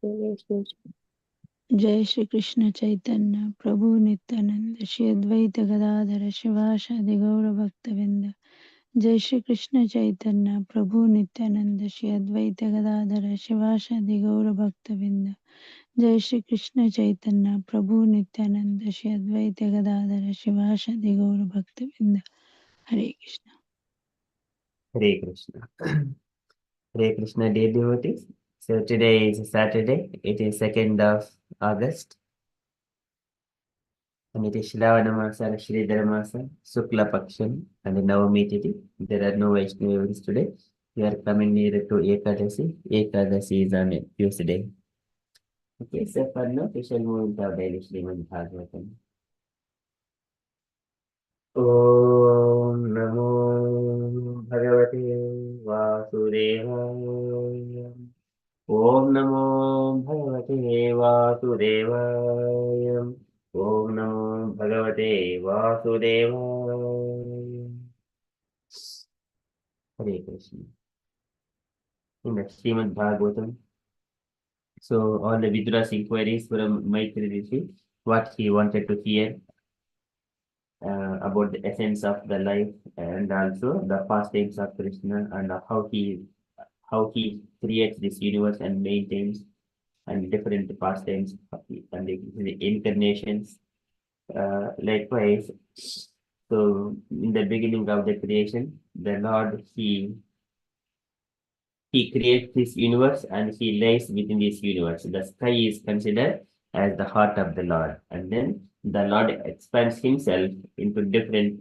जय श्री कृष्ण चैतन्य प्रभु नित्यानंद श्री अद्वैत गदाधर शिवासादि गौर भक्तविंद। जय श्री कृष्ण चैतन्य प्रभु नित्यानंद श्री अद्वैत गदाधर शिवासादि गौर भक्तविंद। जय श्री कृष्ण चैतन्य प्रभु नित्यानंद श्री अद्वैत गदाधर शिवासादि गौर भक्तविंद। हरे Krishna. Hare Krishna. Hare Krishna, dear devotees. So today is Saturday. It is 2nd of August. And it is Shravana Masa, Shridhara Masa, Sukla Paksham, and the Navami Tithi. There are no Vaishnavas today. We are coming near to Ekadasi. Ekadasi is on a Tuesday. Okay, so for now, we shall move into our daily Srimad Bhagavatam. Om Namo Bhagavate Vasudevaya. Om Namo Bhagavate Vasudevaya. Om Namo Bhagavate Vasudevaya. Hare Krishna. In the Srimad Bhagavatam, so all the Viduras inquiries from Maitri Rishi, what he wanted to hear about the essence of the life and also the pastimes of Krishna and how he creates this universe and maintains and different pastimes and the incarnations. Likewise, so in the beginning of the creation, the Lord he creates this universe and he lies within this universe. The sky is considered as the heart of the Lord, and then the Lord expands himself into different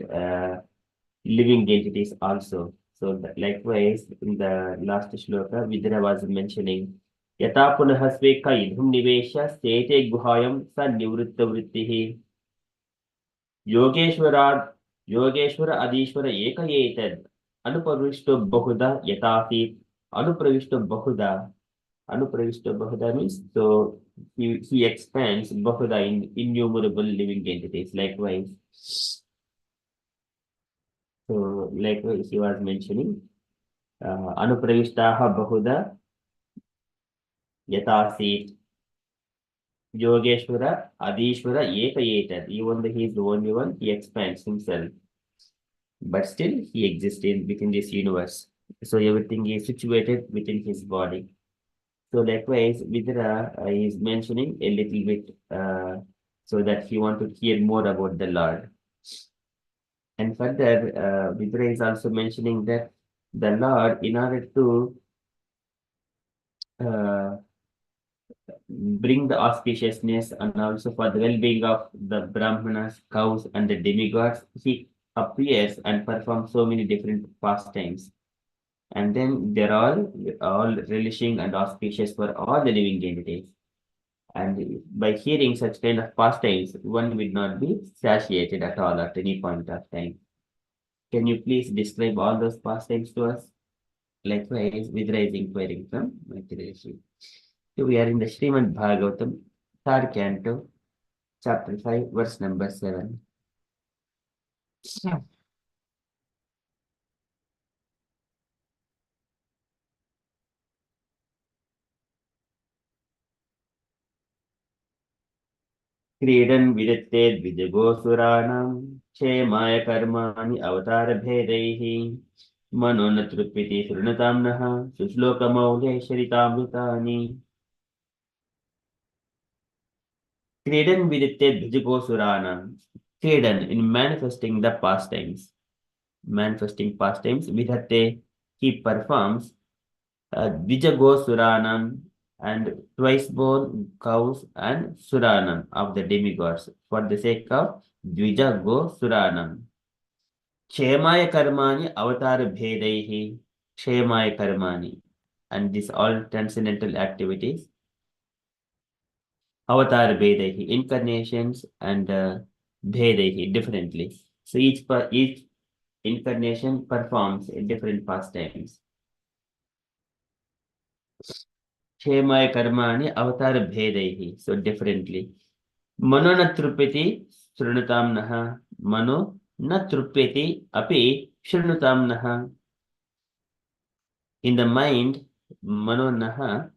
living entities also. So likewise, in the last shloka, Vidura was mentioning Yata punaha sveka idhum nivesha sete guhayam sa nivritta vrittihi Yogeshwara Yogeshwara Adishwara Eka Etad Anupravishto Bahuda Yatafi Anupravishto Bahuda means so he expands Bahuda in innumerable living entities. Likewise, so likewise he was mentioning Anupravishtaha Bahuda Yatafi Yogeshwara Adishwara Eka Etad. Even though he is the only one, he expands himself. But still he exists within this universe. So everything is situated within his body. So likewise, Vidura is mentioning a little bit so that he wanted to hear more about the Lord. And further, Vidura is also mentioning that the Lord, in order to bring the auspiciousness and also for the well-being of the Brahmanas, cows, and the demigods, he appears and performs so many different pastimes. And then they're all relishing and auspicious for all the living entities. And by hearing such kind of pastimes, one will not be satiated at all at any point of time. Can you please describe all those pastimes to us? Likewise, Vidra is inquiring from Maitreyi. So we are in the Srimad Bhagavatam, 3rd canto, chapter 5, verse number 7. क्रीडन् विदत्ते द्विजगोसुराणां क्षेमाय कर्माणि अवतारभेदैः मनो न तृप्यति शृणुतां नः सुश्लोकमौले शरितामृतानि क्रीडन् विदत्ते द्विजगोसुराणां क्रीडन् in manifesting the pastimes vidatte he performs Dvijagosuranam and twice born cows and Suranam of the demigods for the sake of Dvijagosuranam. Kshemaya Karmani Avatar Bhedaihi Kshemaya Karmani and these all transcendental activities Avatar Bhedaihi incarnations and Bhedaihi differently. So each incarnation performs in different pastimes. Kshemaya Karmani Avatar Bhedaihi, so differently. Mano na trupeti shrunutam naha. Mano na trupeti api shrunutam naha. In the mind, mano naha,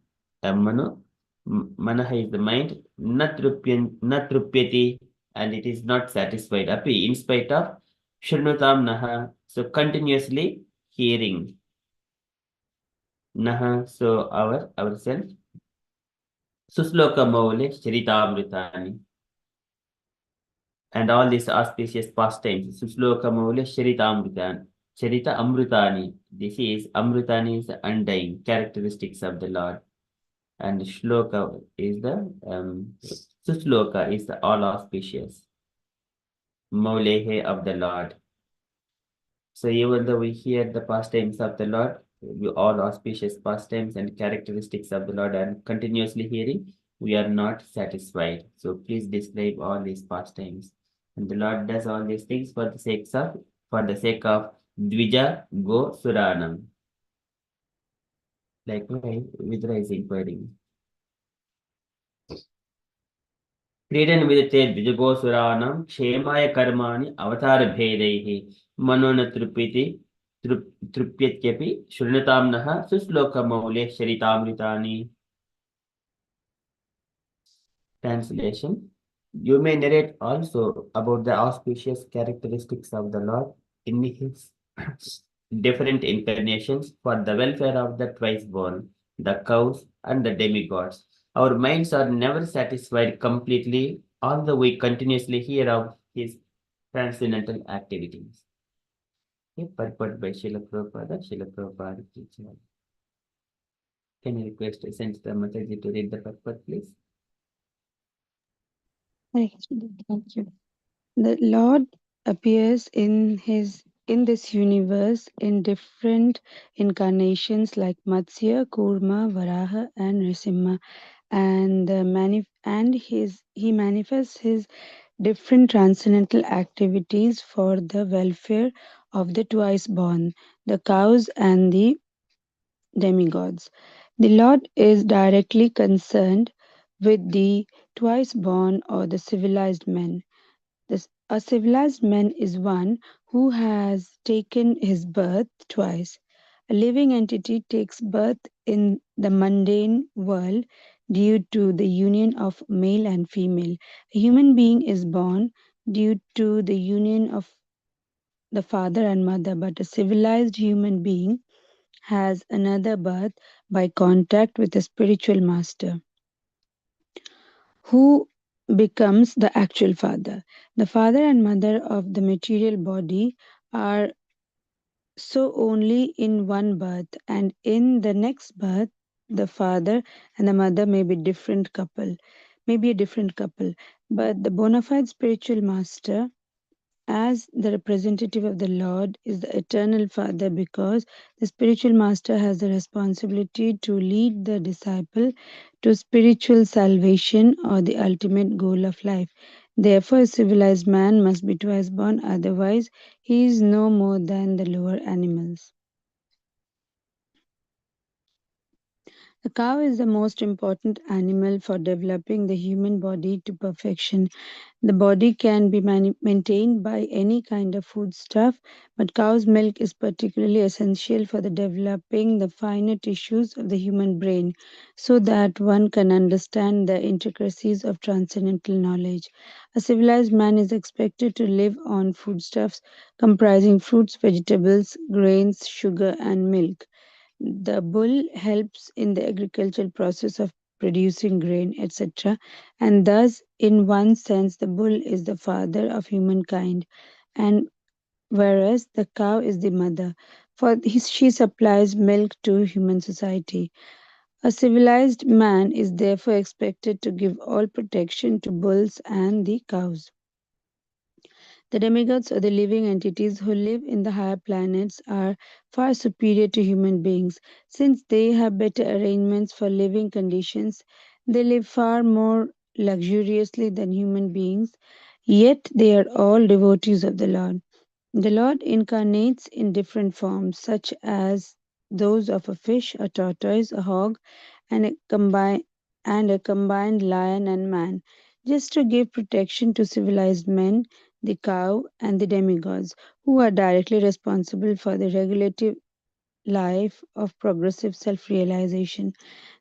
mano Manaha is the mind, natrupyati, and it is not satisfied. Api, in spite of shrunutam naha, so continuously hearing. Naha, so ourselves. Susloka maule, shritamritani. And all these auspicious pastimes. Susloka maule, shritamritani. Charita amrutani. This is amrutani is the undying characteristics of the Lord. And shloka is the susloka is the all auspicious. Maulehe of the Lord. So even though we hear the pastimes of the Lord, we all auspicious pastimes and characteristics of the Lord and continuously hearing, we are not satisfied. So please describe all these pastimes. And the Lord does all these things for the sake of Dvija Go Suranam. Likewise, with rising querying. क्रीडनविदते द्विजगोसुराणां क्षेमाय कर्माणि अवतारभेदैः मनो न तृप्यत्यपि शृणुतां नः सुश्लोकमौले शरितामृतानि. Translation. You may narrate also about the auspicious characteristics of the Lord in his different incarnations for the welfare of the twice born, the cows, and the demigods. Our minds are never satisfied completely, although we continuously hear of his transcendental activities. Okay, purport by Srila Prabhupada, Srila Prabhupada teacher. Can you request Santa Mataji to read the purport, please? Thank you. The Lord appears in this universe in different incarnations like Matsya, Kurma, Varaha, and Nrisimha, and he manifests his different transcendental activities for the welfare of the twice born, the cows and the demigods. The Lord is directly concerned with the twice born or the civilized men. A civilized man is one who has taken his birth twice. A living entity takes birth in the mundane world due to the union of male and female. A human being is born due to the union of the father and mother, but a civilized human being has another birth by contact with a spiritual master who becomes the actual father. The father and mother of the material body are so only in one birth, and in the next birth, the father and the mother may be a different couple, but the bona fide spiritual master as the representative of the Lord is the eternal Father because the spiritual master has the responsibility to lead the disciple to spiritual salvation or the ultimate goal of life. Therefore, a civilized man must be twice born, otherwise, he is no more than the lower animals. The cow is the most important animal for developing the human body to perfection. The body can be maintained by any kind of foodstuff, but cow's milk is particularly essential for the developing the finer tissues of the human brain so that one can understand the intricacies of transcendental knowledge. A civilized man is expected to live on foodstuffs comprising fruits, vegetables, grains, sugar, and milk. The bull helps in the agricultural process of producing grain, etc. And thus, in one sense, the bull is the father of humankind, and whereas the cow is the mother, for she supplies milk to human society. A civilized man is therefore expected to give all protection to bulls and the cows. The demigods or the living entities who live in the higher planets are far superior to human beings. Since they have better arrangements for living conditions, they live far more luxuriously than human beings, yet they are all devotees of the Lord. The Lord incarnates in different forms, such as those of a fish, a tortoise, a hog, and a combined lion and man, just to give protection to civilized men, the cow, and the demigods, who are directly responsible for the regulative life of progressive self realization.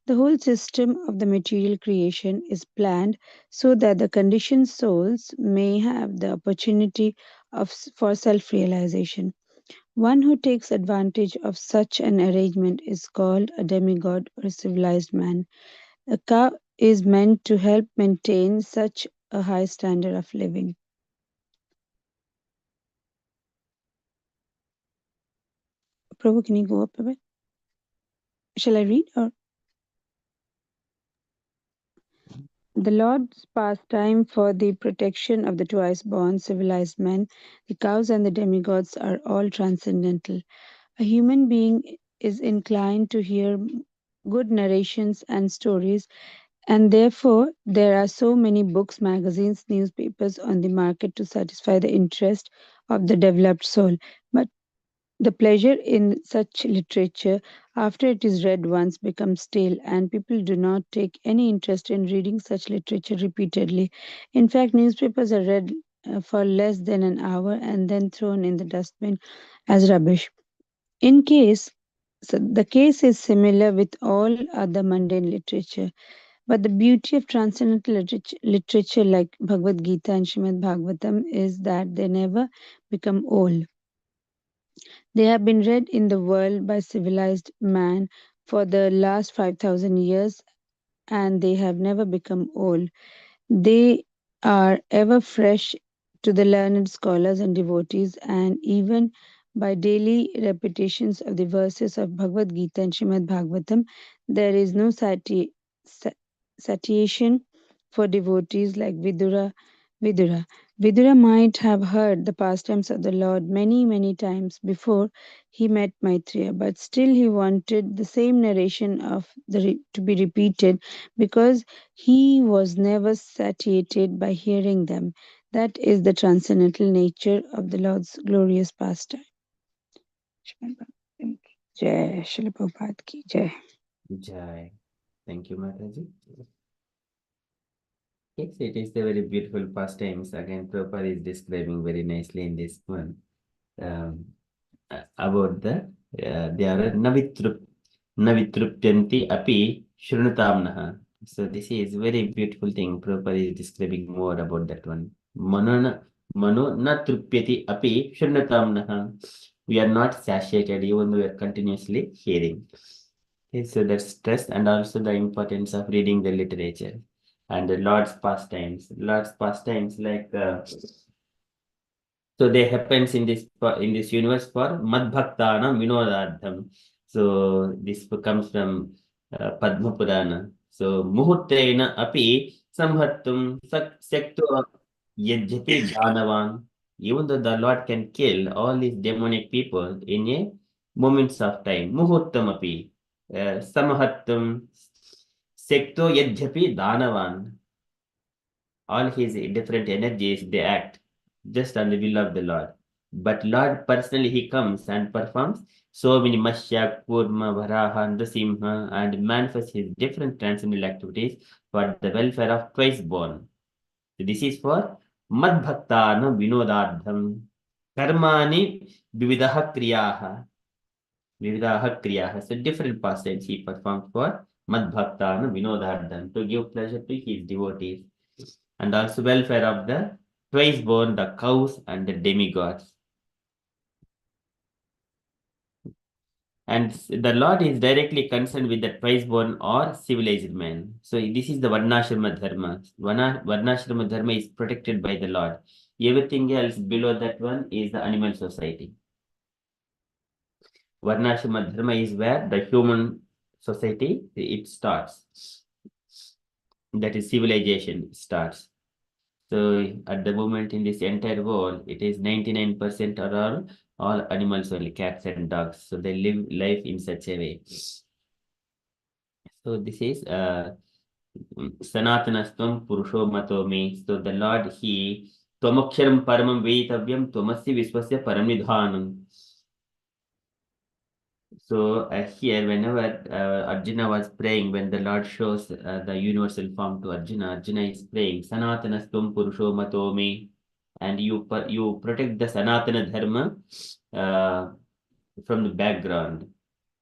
The whole system of the material creation is planned so that the conditioned souls may have the opportunity for self realization. One who takes advantage of such an arrangement is called a demigod or a civilized man. A cow is meant to help maintain such a high standard of living. Prabhu, can you go up a bit? Shall I read or? The Lord's pastime for the protection of the twice born civilized men, the cows and the demigods are all transcendental. A human being is inclined to hear good narrations and stories, and therefore there are so many books, magazines, newspapers on the market to satisfy the interest of the developed soul. But the pleasure in such literature, after it is read once, becomes stale, and people do not take any interest in reading such literature repeatedly. In fact, newspapers are read for less than an hour and then thrown in the dustbin as rubbish. The case is similar with all other mundane literature. But the beauty of transcendental literature like Bhagavad Gita and Srimad Bhagavatam is that they never become old. They have been read in the world by civilized man for the last 5,000 years, and they have never become old. They are ever fresh to the learned scholars and devotees, and even by daily repetitions of the verses of Bhagavad Gita and Srimad Bhagavatam, there is no satiation for devotees like Vidura. Vidura might have heard the pastimes of the Lord many, many times before he met Maitreya, but still he wanted the same narration to be repeated because he was never satiated by hearing them. That is the transcendental nature of the Lord's glorious pastime. Jai Srila Prabhupada ki Jai. Jai. Thank you, Mataji. Yes, it is a very beautiful pastimes. Again, Prabhupada is describing very nicely in this one about they are navitrupyanti api shrunutamnaha. So this is very beautiful thing. Prabhupada is describing more about that one. Mano na trupyati api shrunutamnaha. We are not satiated even though we are continuously hearing. Okay, so that's stress and also the importance of reading the literature and the Lord's pastimes. Lord's pastimes like so they happens in this universe for Madbhaktana Vinodadham. So this comes from Padma Purana. So Muhutrena api samhattum sektu yajyapi dhanavan. Even though the Lord can kill all these demonic people in a moments of time. Muhurtam api samhattum sekto yajyapi dhanavan. All his different energies, they act just on the will of the Lord. But Lord personally, he comes and performs so many Mashya, Kurma, Varaha, Nrasimha, and manifests his different transcendental activities for the welfare of twice born. So this is for Madbhaktana Vinodadham. Karmani Vividaha Kriyaha. Vividaha Kriyaha. So different pastimes he performs for Madbhaktana Vinodadham to give pleasure to his devotees and also welfare of the twice born, the cows and the demigods. And the Lord is directly concerned with the twice born or civilized man. So this is the Varnashrama Dharma. Varnashrama Dharma is protected by the Lord. Everything else below that one is the animal society. Varnashrama Dharma is where the human society it starts. That is civilization starts. So at the moment in this entire world, it is 99% are all animals only, cats and dogs. So they live life in such a way. So this is Sanatanastam Purusho Matomi. So the Lord He Twamaksharam Paramam Veitavyam Twamasi Viswasya Paramnidhanam. So here, whenever Arjuna was praying, when the Lord shows the universal form to Arjuna, Arjuna is praying, Sanatanastum Purusho Matomi, and you protect the Sanatana Dharma from the background.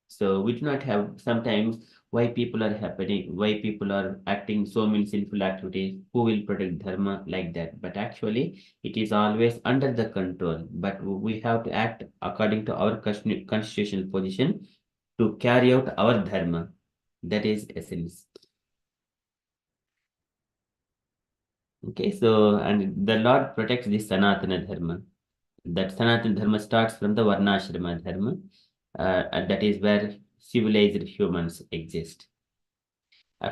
So we do not have sometimes why people are happening, why people are acting so many sinful activities, who will protect dharma, like that. But actually, it is always under the control. But we have to act according to our constitutional position to carry out our dharma. That is essence. Okay, so and the Lord protects the Sanatana Dharma. That Sanatana Dharma starts from the Varnashrama Dharma, and that is where civilized humans exist.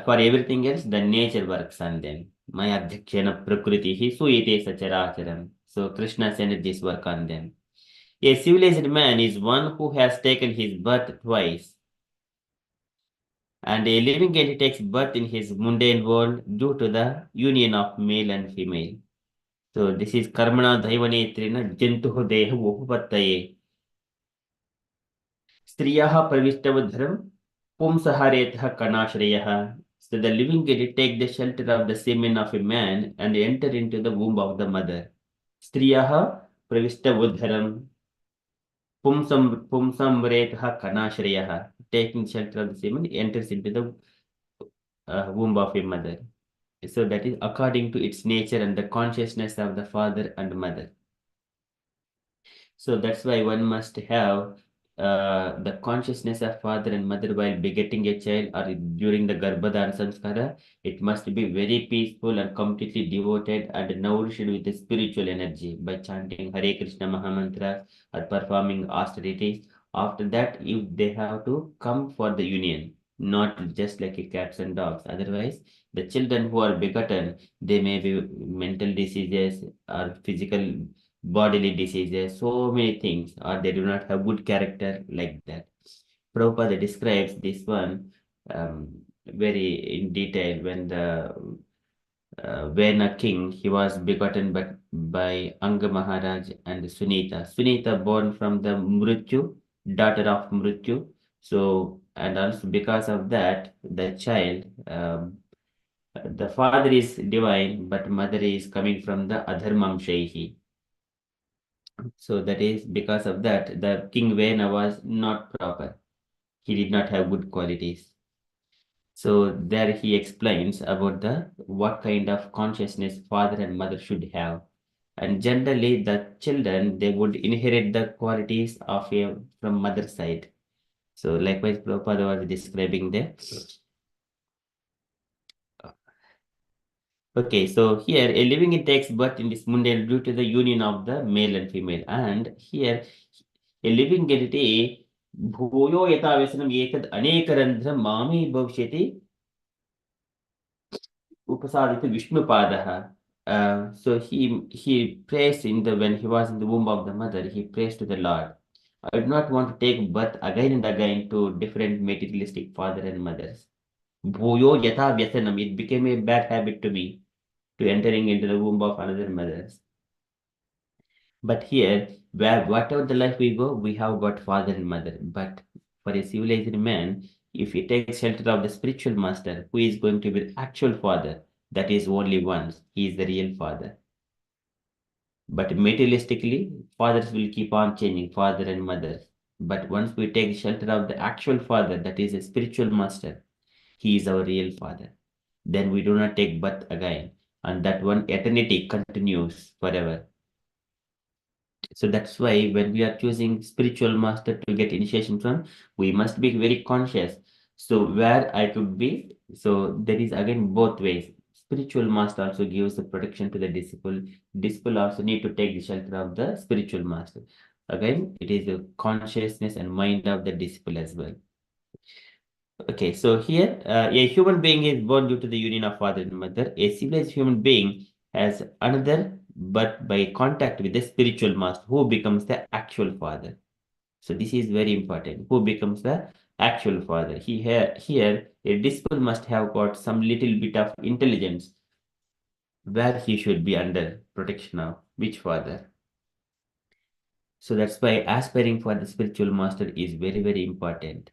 For everything else, the nature works on them. Maya Adhyakshana Prakritihi Suyate Sacharacharam. So Krishna's energies work on them. A civilized man is one who has taken his birth twice, and a living entity takes birth in his mundane world due to the union of male and female. So this is Karmana Daivanetrina Jantuh Deha Upapattaye. Striyaha Pravishtavodharam Pumsaharetha Kanashrayaha. So the living entity take the shelter of the semen of a man and enter into the womb of the mother. Striyaha Pravishtavodharam Pumsamretha Kanashrayaha. Taking shelter of the semen enters into the womb of a mother. So that is according to its nature and the consciousness of the father and mother. So that's why one must have the consciousness of father and mother while begetting a child or during the Garbhadhan Samskara. It must be very peaceful and completely devoted and nourished with the spiritual energy by chanting Hare Krishna Mahamantra or performing austerities. After that, if they have to come for the union, not just like a cats and dogs. Otherwise, the children who are begotten, they may be mental diseases or physical bodily diseases, so many things, or they do not have good character like that. Prabhupada describes this one very in detail when when a king, he was begotten by Anga Maharaj and Sunita. Sunita born from the Mrityu, daughter of Mrityu. So, and also because of that, the child, the father is divine, but mother is coming from the Adharmam Shaihi. So that is because of that, the King Vena was not proper. He did not have good qualities. So there he explains about the what kind of consciousness father and mother should have. And generally the children they would inherit the qualities of a from mother side. So likewise Prabhupada was describing there. Okay, so here a living it takes birth in this mundane due to the union of the male and female. And here a living entity bhuyo yata vyasanam ekad anekarandhram mami bhavishyati upasadita Vishnupadaha. So he prays in the when he was in the womb of the mother, he prays to the Lord. I do not want to take birth again and again to different materialistic father and mothers. Bhuyo yata vyasanam, it became a bad habit to me to entering into the womb of another mothers. But here, where whatever the life we go, we have got father and mother. But for a civilized man, if he takes shelter of the spiritual master, who is going to be the actual father, that is only one. He is the real father. But materialistically, fathers will keep on changing, father and mother. But once we take shelter of the actual father, that is a spiritual master, he is our real father. Then we do not take birth again. And that one eternity continues forever. So that's why when we are choosing spiritual master to get initiation from, we must be very conscious. So where I could be, so there is again both ways. Spiritual master also gives the protection to the disciple. Disciple also need to take the shelter of the spiritual master. Again, it is the consciousness and mind of the disciple as well. Okay, so here a human being is born due to the union of father and mother. A civilized human being has another, but by contact with the spiritual master, who becomes the actual father. So this is very important. Who becomes the actual father? Here a disciple must have got some little bit of intelligence where he should be under protection of which father. So that's why aspiring for the spiritual master is very, very important.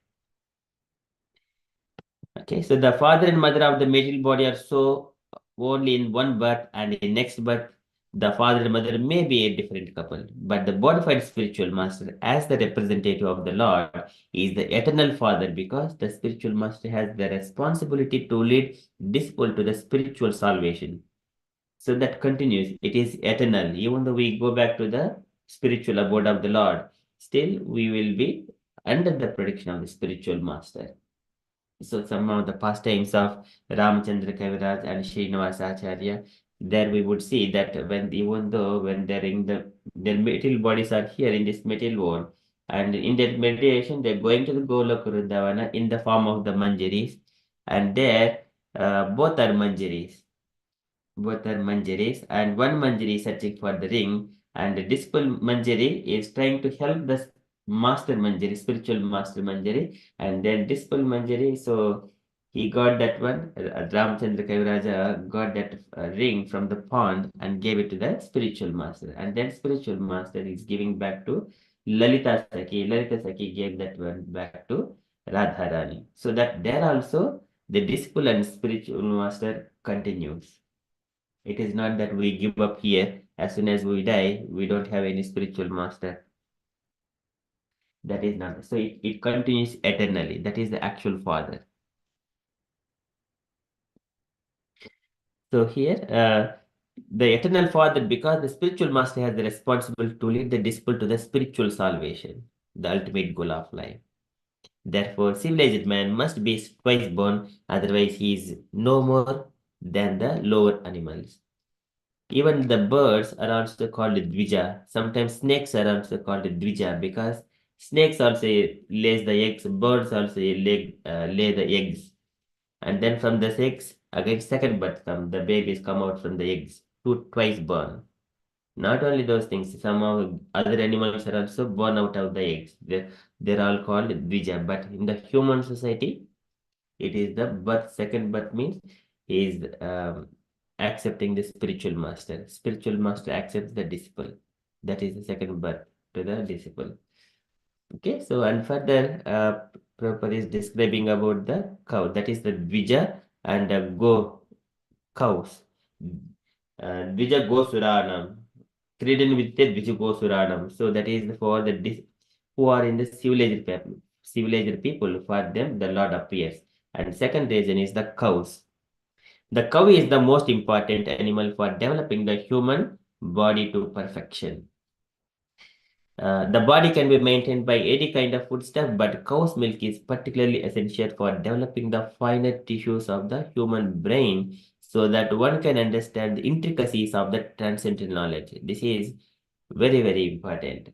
Okay, so the father and mother of the material body are so only in one birth and in next birth The father and mother may be a different couple, but the bona fide spiritual master, as the representative of the Lord, is the eternal father because the spiritual master has the responsibility to lead disciple to the spiritual salvation. So that continues. It is eternal. Even though we go back to the spiritual abode of the Lord, still we will be under the protection of the spiritual master. So some of the pastimes of Ramchandra Kaviraj and Srinivasa Acharya, there we would see that when even though when they're in their material bodies are here in this material world, and in that meditation they're going to the Goloka Vrindavana in the form of the Manjaris, and there both are Manjaris. Both are Manjaris, and one Manjari is searching for the ring, and the disciple Manjari is trying to help the master Manjari, spiritual master Manjari, and then disciple Manjari. So he got that one. Ramchandra Kaviraja got that ring from the pond and gave it to the spiritual master, and then spiritual master is giving back to Lalita Saki. Lalita Saki gave that one back to Radharani. So that there also the disciple and spiritual master continues. It is not that we give up here. As soon as we die, we don't have any spiritual master. That is not. So it continues eternally. That is the actual father. So here, the eternal father, because the spiritual master has the responsibility to lead the disciple to the spiritual salvation, the ultimate goal of life. Therefore, civilized man must be twice born, otherwise he is no more than the lower animals. Even the birds are also called Dvija. Sometimes snakes are also called Dvija because snakes also lays the eggs, birds also lay the eggs. And then from the eggs, again second birth come, the babies come out from the eggs, twice born. Not only those things, some of other animals are also born out of the eggs. They're all called Dvija. But in the human society, it is the birth, second birth means he is accepting the spiritual master. Spiritual master accepts the disciple. That is the second birth to the disciple. Okay, so and further, Prabhupada is describing about the cow. That is the Dvija and cows. Dvija Gosuranam. Trident with the Dvija Gosuranam. So that is for the who are in the civilized people. For them, the Lord appears. And second reason is the cows. The cow is the most important animal for developing the human body to perfection. The body can be maintained by any kind of foodstuff, but cow's milk is particularly essential for developing the finer tissues of the human brain so that one can understand the intricacies of the transcendental knowledge. This is very, very important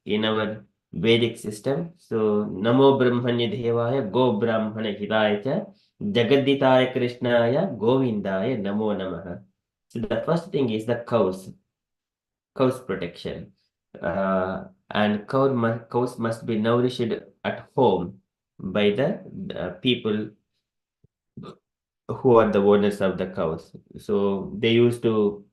in our Vedic system. So, Namo Brahmanya Devaya, Go Brahmana Hidaya cha, Jagaditaya Krishnaya, Govindaya, Namo Namaha. So, the first thing is the cows protection. And cows must be nourished at home by the people who are the owners of the cows. So they used to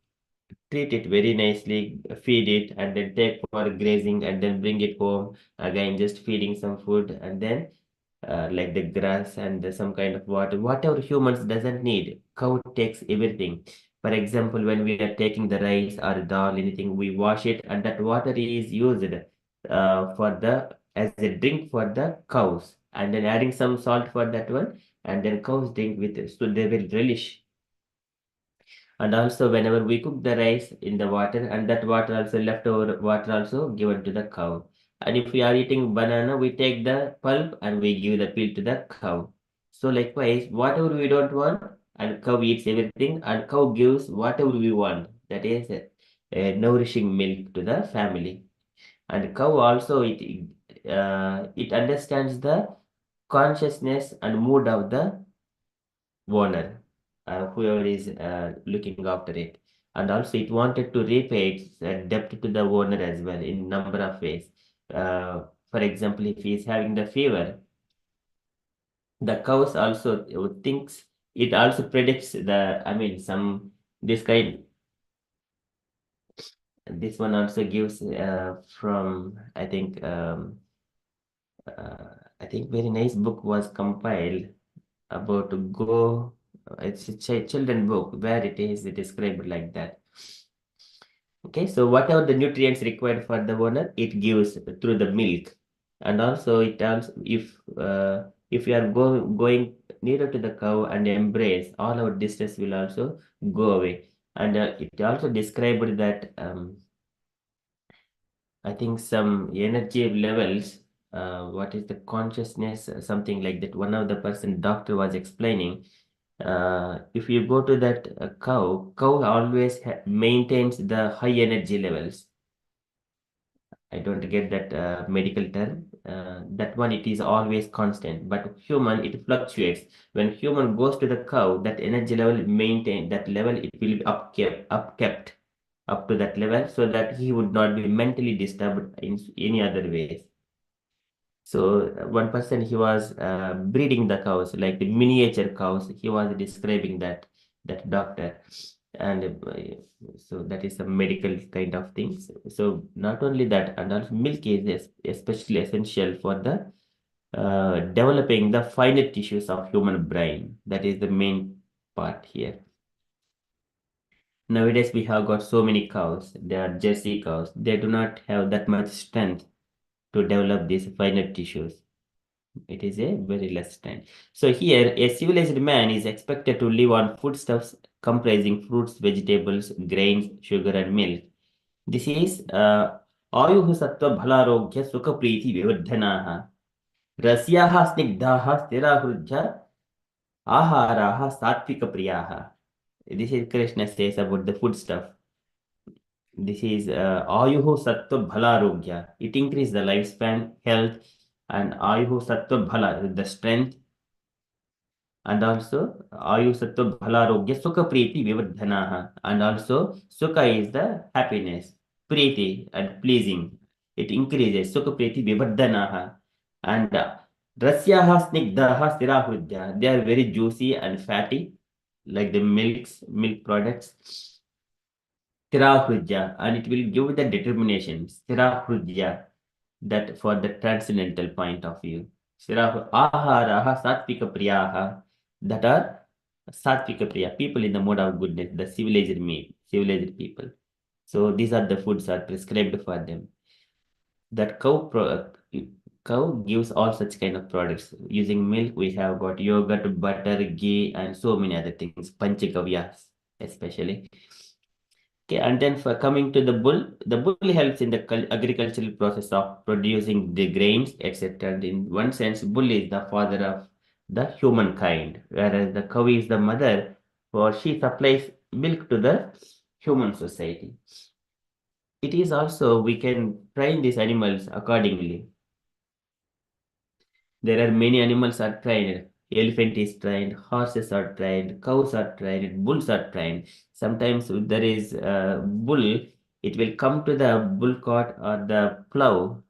treat it very nicely, feed it, and then take for grazing, and then bring it home again, just feeding some food, and then like the grass and some kind of water, whatever humans doesn't need, cow takes everything. For example, when we are taking the rice or dal, anything, we wash it, and that water is used for the as a drink for the cows, and then adding some salt for that one, and then cows drink with it, so they will relish. And also whenever we cook the rice in the water, and that water also leftover water also given to the cow. And if we are eating banana, we take the pulp and we give the peel to the cow. So likewise, whatever we don't want, and cow eats everything, and cow gives whatever we want. That is a nourishing milk to the family. And cow also it understands the consciousness and mood of the owner, whoever is looking after it. And also it wanted to repay its debt to the owner as well in number of ways. For example, if he is having the fever, the cows also thinks, it also predicts this kind, this one also gives from, I think very nice book was compiled about go, it's a children book where it is described like that. Okay, so whatever the nutrients required for the owner, it gives through the milk. And also it also, if you are going nearer to the cow and embrace, all our distress will also go away. And it also described that I think some energy levels, what is the consciousness, something like that. One of the person doctor was explaining. If you go to that cow always maintains the high energy levels. I don't get that medical term. That one it is always constant, but human it fluctuates. When human goes to the cow, that energy level maintain that level. It will be upkept up to that level, so that he would not be mentally disturbed in any other ways. So one person he was breeding the cows like the miniature cows. He was describing that doctor, and so that is a medical kind of things. So not only that, and also milk is especially essential for the developing the finer tissues of human brain. That is the main part here. Nowadays we have got so many cows. They are Jersey cows. They do not have that much strength to develop these finer tissues. It is a very less time. So here, a civilized man is expected to live on foodstuffs comprising fruits, vegetables, grains, sugar, and milk. This is आयुः सत्त्व बलारोग्य सुख प्रीति विवर्धनाः रस्याः स्निग्धाः स्थिराहृद्य आहाराः सात्विक प्रियाः. This is Krishna says about the food stuff. This is Ayuhu Sattva Bhalarogya. It increases the lifespan, health, and Ayuhu Sattva Bhala, the strength, and also Ayu Sattva Bhalarogya Sukha Priti Vivardhanaha. And also Sukha is the happiness, Priti and pleasing. It increases Sukha Priti Vivardhanaha. And Rasyaha Snigdaha Stirahudya. They are very juicy and fatty, like the milk products. Sthirahridya, and it will give the determination, Sthirahridya, that for the transcendental point of view. Aharaha Satvika Priyaha, that are Satvika Priya, people in the mode of goodness, the civilized people. So these are the foods are prescribed for them. That cow gives all such kind of products. Using milk, we have got yogurt, butter, ghee, and so many other things, panchakavyas especially. Okay, and then for coming to the bull helps in the agricultural process of producing the grains, etc. And in one sense, bull is the father of the humankind, whereas the cow is the mother, for she supplies milk to the human society. It is also, we can train these animals accordingly. There are many animals are trained. Elephant is trained, horses are trained, cows are trained, bulls are trained. Sometimes there is a bull, it will come to the bull cart or the plow,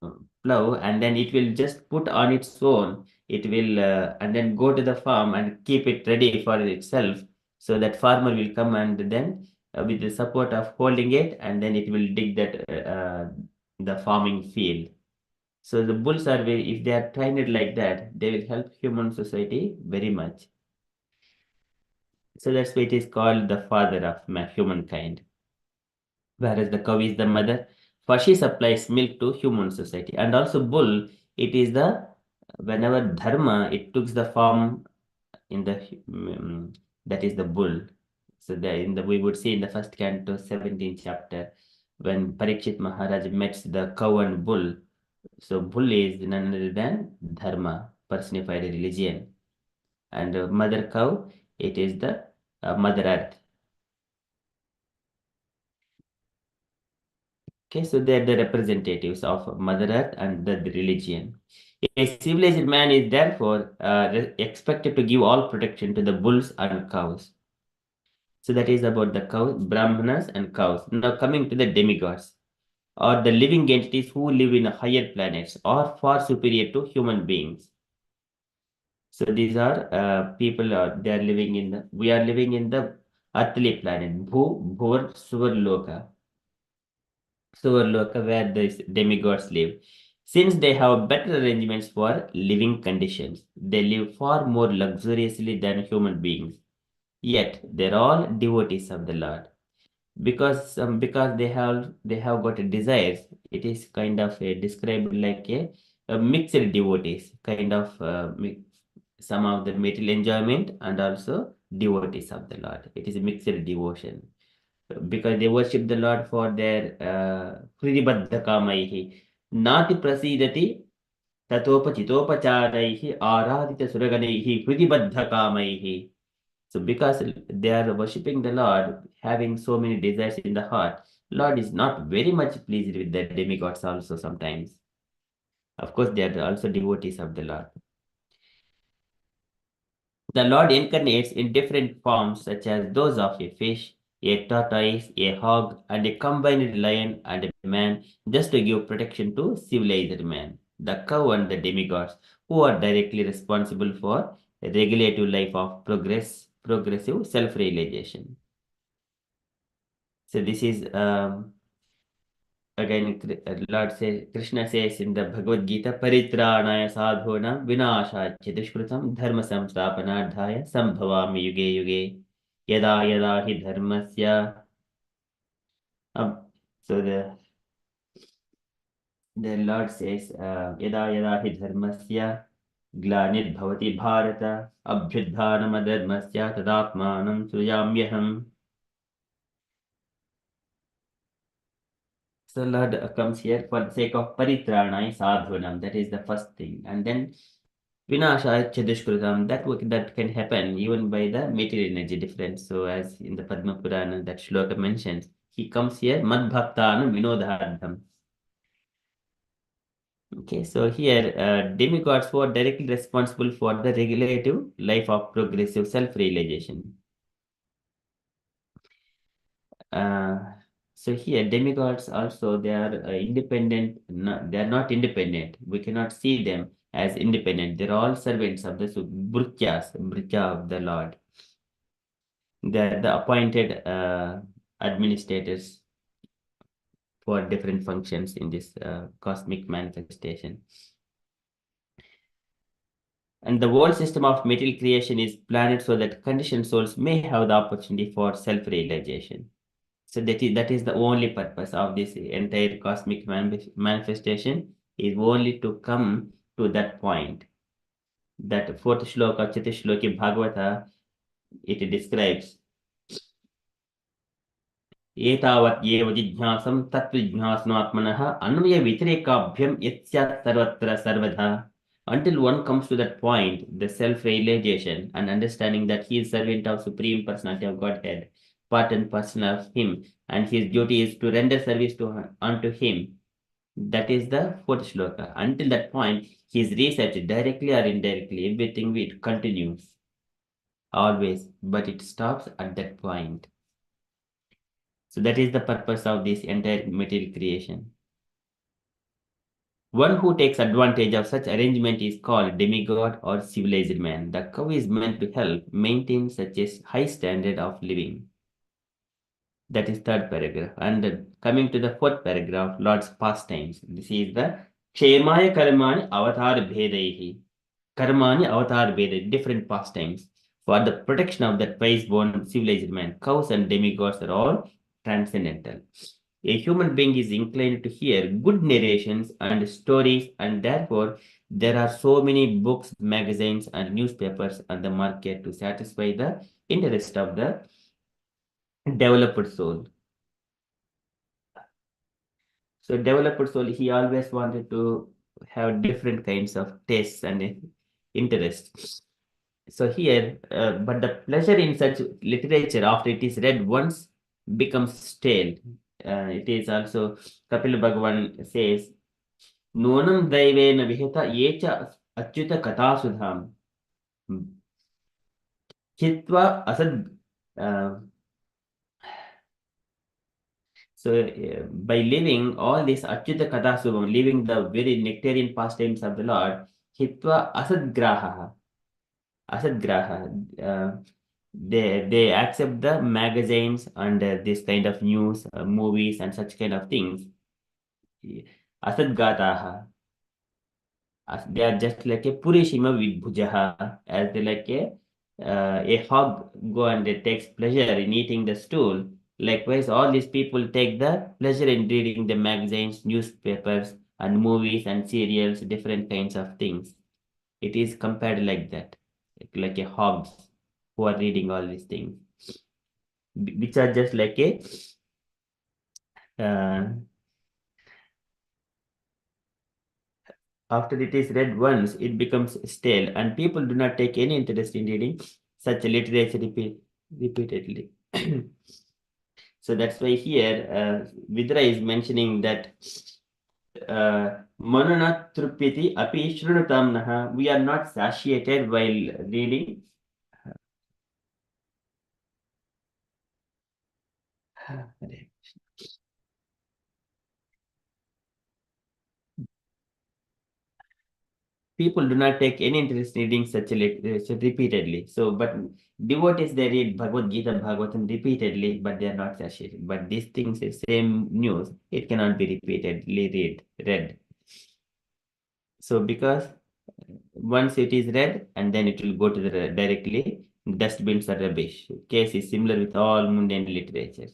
and then it will just put on its own. It will and then go to the farm and keep it ready for itself. So that farmer will come and then with the support of holding it, and then it will dig that the farming field. So the bulls are very, if they are trained like that, they will help human society very much. So that's why it is called the father of humankind. Whereas the cow is the mother, for she supplies milk to human society. And also bull, it is the, whenever dharma, it took the form in the, that is the bull. So we would see in the first canto, 17th chapter, when Parikshit Maharaj met the cow and bull. So bull is none other than dharma, personified religion, and mother cow, it is the mother earth. Okay, so they're the representatives of mother earth and the religion. A civilized man is therefore expected to give all protection to the bulls and cows. So that is about the cows, brahmanas and cows. Now coming to the demigods, or the living entities who live in higher planets or far superior to human beings. So these are people, they are living in we are living in the earthly planet, Bhuvar, Suvarloka, where the demigods live. Since they have better arrangements for living conditions, they live far more luxuriously than human beings. Yet, they're all devotees of the Lord. because they have got a desires. It is kind of described like a mixed devotees, kind of some of the material enjoyment and also devotees of the Lord. It is a mixed devotion because they worship the Lord for their Hridibaddha kamaihi. Nati prasidati tatopachitopacharai aradita suraganaihi Hridibaddha kamaihi. So because they are worshipping the Lord, having so many desires in the heart, Lord is not very much pleased with the demigods also sometimes. Of course, they are also devotees of the Lord. The Lord incarnates in different forms, such as those of a fish, a tortoise, a hog, and a combined lion and a man, just to give protection to civilized man. The cow and the demigods, who are directly responsible for a regulative life of progressive self-realization. So this is again Lord says, Krishna says in the Bhagavad Gita, Paritranaya sadhona vinashaya dushkritam dharma samsthapanardhaya sambhavami yuge yuge yada yada hi dharmasya. So the Lord says, yada yada hi dharmasya glanir bhavati bharata abhyudhanam adharmasya tadatmanam suyamyaham. So Lord comes here for the sake of paritranai sadhunam. That is the first thing. And then vinashaya chadushkritam. That can happen even by the material energy difference. So as in the Padma Purana, that shloka mentions, he comes here madbhaktanam vinodhardham. Okay, so here demigods who are directly responsible for the regulative life of progressive self-realization. Uh, so here demigods also they are independent. They are not independent. We cannot see them as independent. They're all servants of the Bhritya of the Lord. They're the appointed administrators for different functions in this cosmic manifestation. And the whole system of material creation is planned so that conditioned souls may have the opportunity for self-realization. So that is the only purpose of this entire cosmic manifestation is only to come to that point. That fourth shloka, Chatusshloki Bhagavata, it describes एतावत् एव जिज्ञासं तत्त्वजिज्ञासनात्मनः अन्वयव्यतिरेकाभ्यं यत् सर्वत्र सर्वदा. Until one comes to that point, the self-realization and understanding that he is servant of Supreme Personality of Godhead, part and parcel of Him, and his duty is to render service unto Him. That is the fourth shloka. Until that point, his research, directly or indirectly, everything it continues always, but it stops at that point. So that is the purpose of this entire material creation. One who takes advantage of such arrangement is called demigod or civilized man. The cow is meant to help maintain such a high standard of living. That is third paragraph. And coming to the fourth paragraph, Lord's pastimes. This is the Kshemaya Karmani Avatar Bhedaihi. Karmani Avatar Bhedaihi, different pastimes. For the protection of that wise-born civilized man, cows and demigods are all transcendental. A human being is inclined to hear good narrations and stories, and therefore there are so many books, magazines, and newspapers on the market to satisfy the interest of the developed soul. So developed soul, he always wanted to have different kinds of tastes and interests. So here, but the pleasure in such literature after it is read once becomes stale. It is also Kapil Bhagavan says, "Nonam daivena vihita yecha achyuta katasudham chitva asad." Uh, by living all this achyuta katasudham, living the very nectarian pastimes of the Lord, hitva asadgraha, asadgraha. They accept the magazines and this kind of news, movies, and such kind of things. Asadgataha. As they are just like a purishima vidbhujaha, as they like a hog go and it takes pleasure in eating the stool. Likewise, all these people take the pleasure in reading the magazines, newspapers, and movies and serials, different kinds of things. It is compared like that, like a hogs who are reading all these things, which are just like a after it is read once, it becomes stale, and people do not take any interest in reading such literature repeatedly. So that's why here Vidra is mentioning that Manana Trupyati api shrunutam naha. We are not satiated while reading. People do not take any interest in reading such literature repeatedly. So, but devotees, they read Bhagavad Gita, Bhagavatam repeatedly, but they are not satiated. But these things is same news. It cannot be repeatedly read. So, because once it is read, and then it will go to the directly dustbins or rubbish. Case is similar with all mundane literature.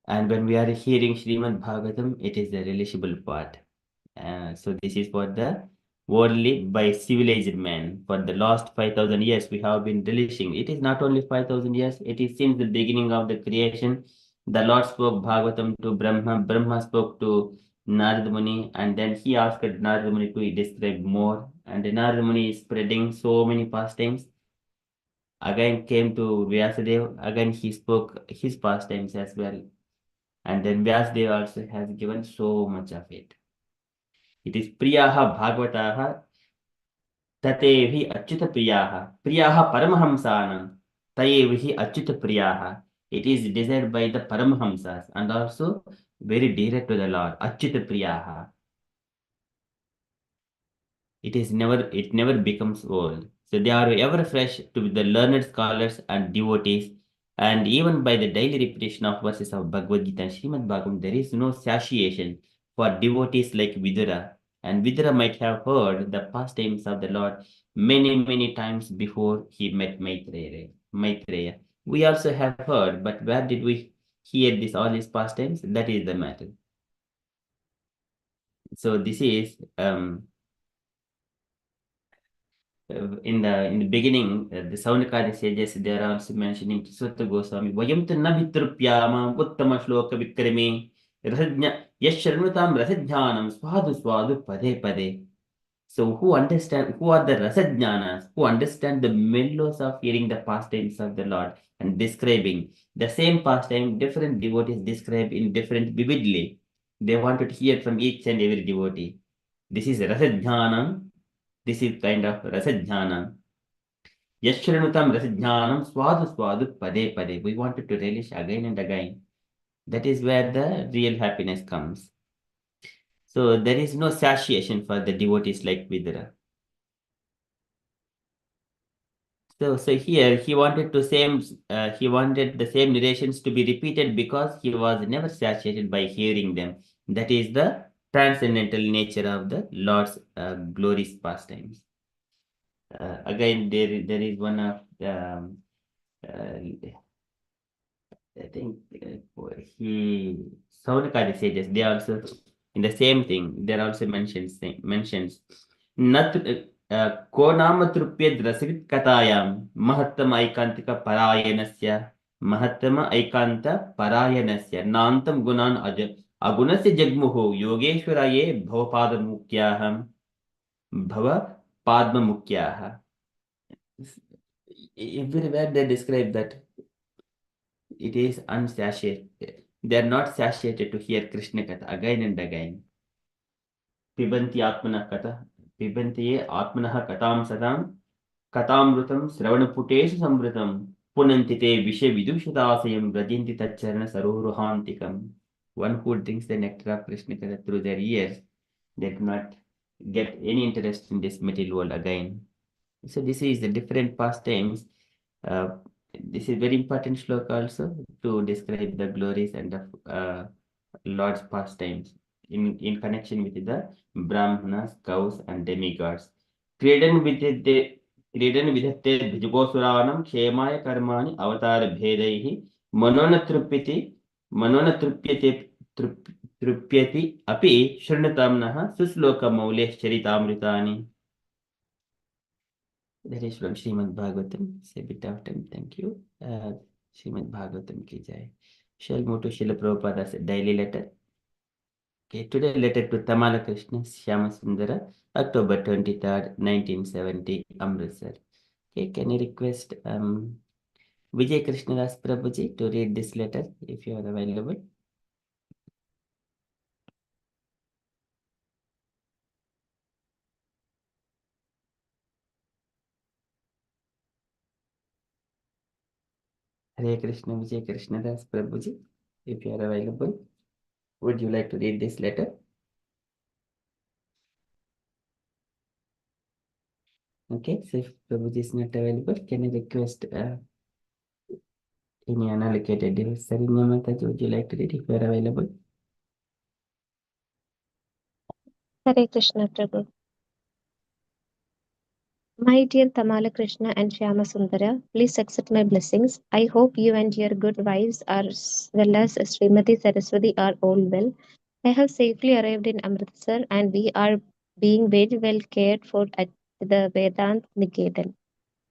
And when we are hearing Srimad Bhagavatam, it is the relishable part. So this is for the worldly by civilized man. For the last 5,000 years, we have been relishing. It is not only 5,000 years, it is since the beginning of the creation. The Lord spoke Bhagavatam to Brahma. Brahma spoke to Narada Muni, and then he asked Narada Muni to describe more. And Narada Muni is spreading so many pastimes. Again came to Vyasadeva. Again he spoke his pastimes as well. And then Vyasadeva also has given so much of it. It is Priyaha Bhagavataha Tatevi Achyuta Priyaha. Priyaha Paramahamsanam Tayevihi Achyuta Priyaha. It is desired by the Paramahamsas and also very dear to the Lord. Achyuta Priyaha. It never becomes old. So they are ever fresh to the learned scholars and devotees, and even by the daily repetition of verses of Bhagavad Gita and Srimad Bhagavatam, there is no satiation for devotees like Vidura. And Vidura might have heard the pastimes of the Lord many, many times before he met Maitreya. We also have heard, but where did we hear all these pastimes? That is the matter. So this is in the beginning, the Saunakari sages, they are also mentioning Sutta Goswami, Vayam tu na vitrupyama uttama shloka vikrami yashranutam rasajnanam swadu swadu pade pade. So who are the rasajnanas, who understand the mellows of hearing the pastimes of the Lord and describing the same pastime, different devotees describe in different vividly. They wanted to hear from each and every devotee. This is rasajnanam. This is kind of rasajnanam. Yashranutam rasajnanam swadu swadu pade pade. We wanted to relish again and again. That is where the real happiness comes. So there is no satiation for the devotees like Vidura. So here he wanted the same narrations to be repeated because he was never satiated by hearing them. That is the transcendental nature of the Lord's glorious pastimes. Again, there is one of I think he Saunakadi sages they also in the same thing there also mentions nat ko nama trupyad rasavit katayam mahattama aikantika parayanasya mahattama aikanta parayanasya nantam gunan agunasya jagmuhu yogeshwaraye bhavapadamukhyaham bhavapadmamukhyah. Everywhere they describe that it is unsatiated. They are not satiated to hear Krishna Katha again and again. Pibanti Atmanah Katha. Pibanti Atmanah Katam Sadam. Katamrutam Sravanaputeshu Samrutam. Punantite Vishe Vidushadasayam Rajinti Tacharana Saruruhantikam. One who drinks the nectar of Krishna Katha through their ears, they do not get any interest in this material world again. So this is the different pastimes. This is very important shloka also to describe the glories and the Lord's pastimes in connection with the Brahmanas, cows, and demigods. Created with क्रीडन विधत्ते द्विजगोसुराणां क्षेमाय कर्माणि अवतारभेदैः मनोन तृप्यते तृप्यति अपि शृण्वतां नः सुश्लोकमौलेश्चरितामृतानि. That is from Srimad Bhagavatam. Say a bit of time. Thank you. Srimad Bhagavatam ki jai. Shall move to Srila Prabhupada's daily letter. Okay, today letter to Tamala Krishna Shyama Sundara, October 23rd, 1970, Amritsar. Okay, can you request Vijay Krishnadas Prabhuji to read this letter if you are available? Hare Krishna Vijay Krishnadas Prabhuji, if you are available, would you like to read this letter? Okay, so if Prabhuji is not available, can I request any unallocated device? Sarinya Mataji, would you like to read if you are available? Hare Krishna Prabhu. My dear Tamala Krishna and Shyama Sundara, please accept my blessings. I hope you and your good wives as well as Srimati Saraswati are all well. I have safely arrived in Amritsar and we are being very well cared for at the Vedant Niketan.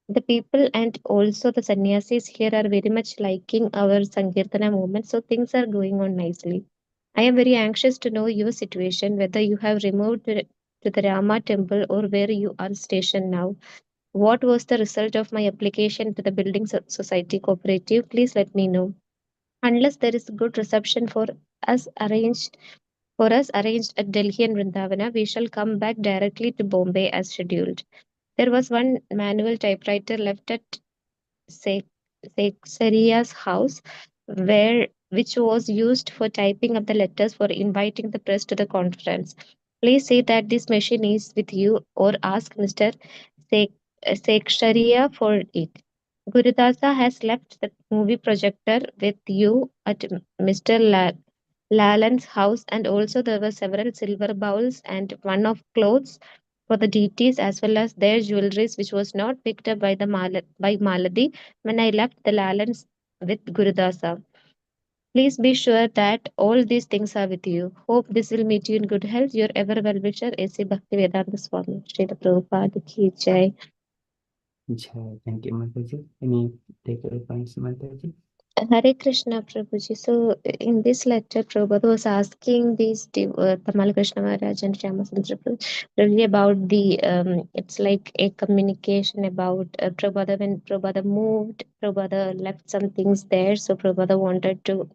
The people and also the sannyasis here are very much liking our Sankirtana movement, so things are going on nicely. I am very anxious to know your situation, whether you have removed to the Rama temple or where you are stationed now. What was the result of my application to the Building Society Cooperative? Please let me know. Unless there is good reception us arranged arranged at Delhi and Vrindavana, we shall come back directly to Bombay as scheduled. There was one manual typewriter left at Seksaria's house, which was used for typing up the letters for inviting the press to the conference. Please say that this machine is with you or ask Mr. Seksharia for it. Gurudasa has left the movie projector with you at Mr. Lalan's house, and also there were several silver bowls and one of clothes for the deities as well as their jewelries, which was not picked up by by Maladi when I left the Lalans with Gurudasa. Please be sure that all these things are with you. Hope this will meet you in good health. Your ever well wisher, A.C. Bhaktivedanta Swami. Srila Prabhupada ki jai. Jai. Thank you, Mataji. Any takeaway points, Mataji? Hare Krishna Prabhuji. So in this lecture, Prabhupada was asking these Tamal Krishna Maharaj and Shyamasundra Prabhuji about the it's like a communication about Prabhupada. When Prabhupada moved, Prabhupada left some things there. So Prabhupada wanted to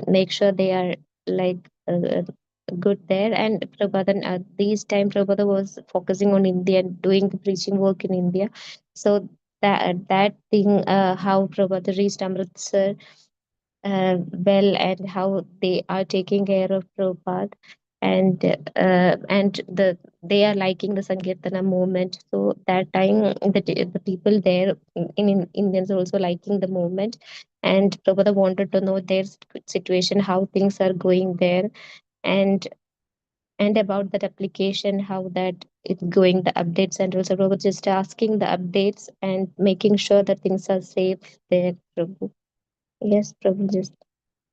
make sure they are like good there. And Prabhupada at this time Prabhupada was focusing on India and doing the preaching work in India. So that thing, how Prabhupada reached Amritsar well, and how they are taking care of Prabhupada, and they are liking the Sankirtana movement. So that time the people there in Indians are also liking the movement, and Prabhupada wanted to know their situation, how things are going there, and about that application, how that it's going, the updates, and also Prabhu just asking the updates and making sure that things are safe there, Prabhu. Yes, Prabhu, just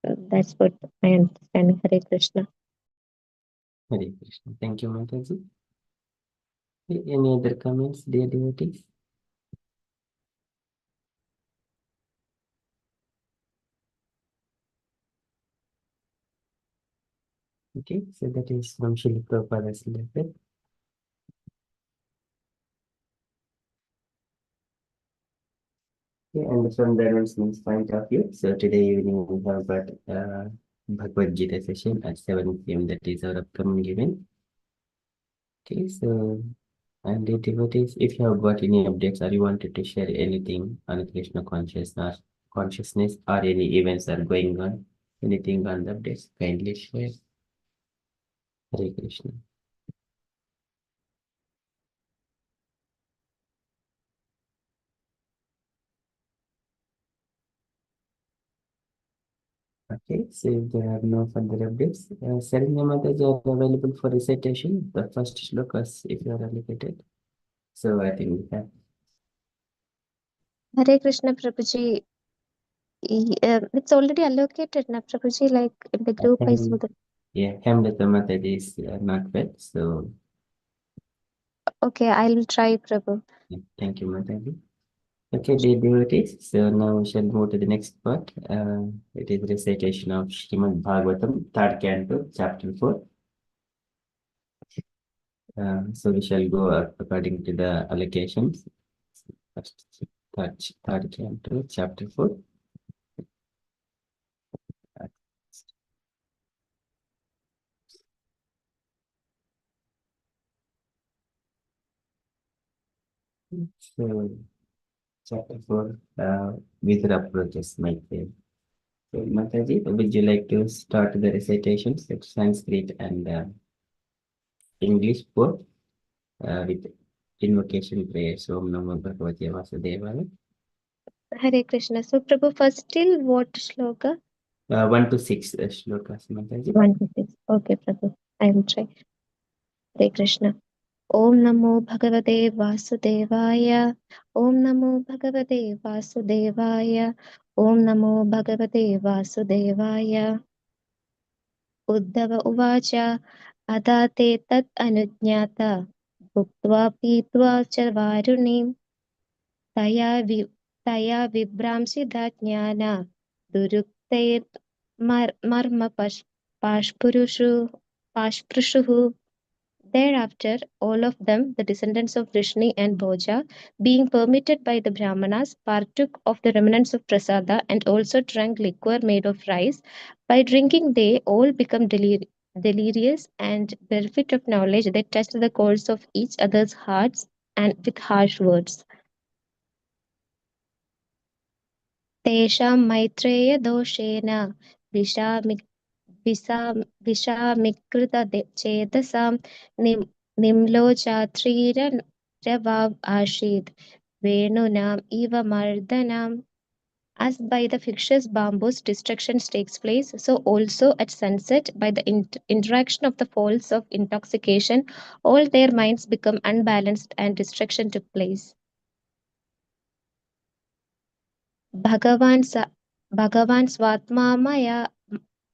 that's what my understanding. Hare Krishna. Hare Krishna. Thank you, Mataji. Any other comments, dear devotees? Okay, so that is from Srila Prabhupada's letter. Okay, and from the announcements point of view, so today evening we have got Bhagavad Gita session at 7 p.m. That is our upcoming event. Okay, so and the devotees, if you have got any updates or you wanted to share anything on Krishna consciousness or any events are going on, anything on the updates, kindly share. Hare Krishna. Okay, so if there are no further updates, Saranya Mataji are available for recitation, the first shlokas if you are allocated. So I think we have Hare Krishna Prabhuji. It's already allocated, na Prabhuji, like in the group I saw that. Yeah, Hamleta Mataji is not well, so. Okay, I'll try, Prabhu. Yeah, thank you, Mataji. Okay, dear devotees, so now we shall move to the next part. It is recitation of Srimad Bhagavatam, third canto, chapter 4. So we shall go according to the allocations. First, third canto, chapter 4. So, chapter 4, with approaches, my friend. So, Mataji, would you like to start the recitations in Sanskrit and English both with invocation prayers? Om Namo Bhagavate Vasudevaya. Hare Krishna. So, Prabhu, first till what shloka? 1 to 6 shlokas, Mataji. 1 to 6. Okay, Prabhu. I will try. Hare Krishna. Om Namo Bhagavate Vasudevaya. Om Namo Bhagavate Vasudevaya. Om Namo Bhagavate Vasudevaya. Uddhava Uvacha. Adate tat anuज्ञाता. Bhuktva pīत्वा च वारुणीम्. तया विभ्रांसिता ज्ञाना दुरुक्तैर्मर्म पाशपृशुः. Thereafter, all of them, the descendants of Vrishni and Bhoja, being permitted by the Brahmanas, partook of the remnants of prasada and also drank liquor made of rice. By drinking, they all become delirious and bereft of knowledge. They touched the cores of each other's hearts and with harsh words. तेषां मैत्रेयदोषेण विषामिकृतचेतसां निम्लोचात्रीरवाव आसीत् वेणूनाम् इव मर्दनम्. As by the fictitious bamboos destruction takes place, so also at sunset, by the interaction of the falls of intoxication, all their minds become unbalanced and destruction took place. भगवान् स्वात्मा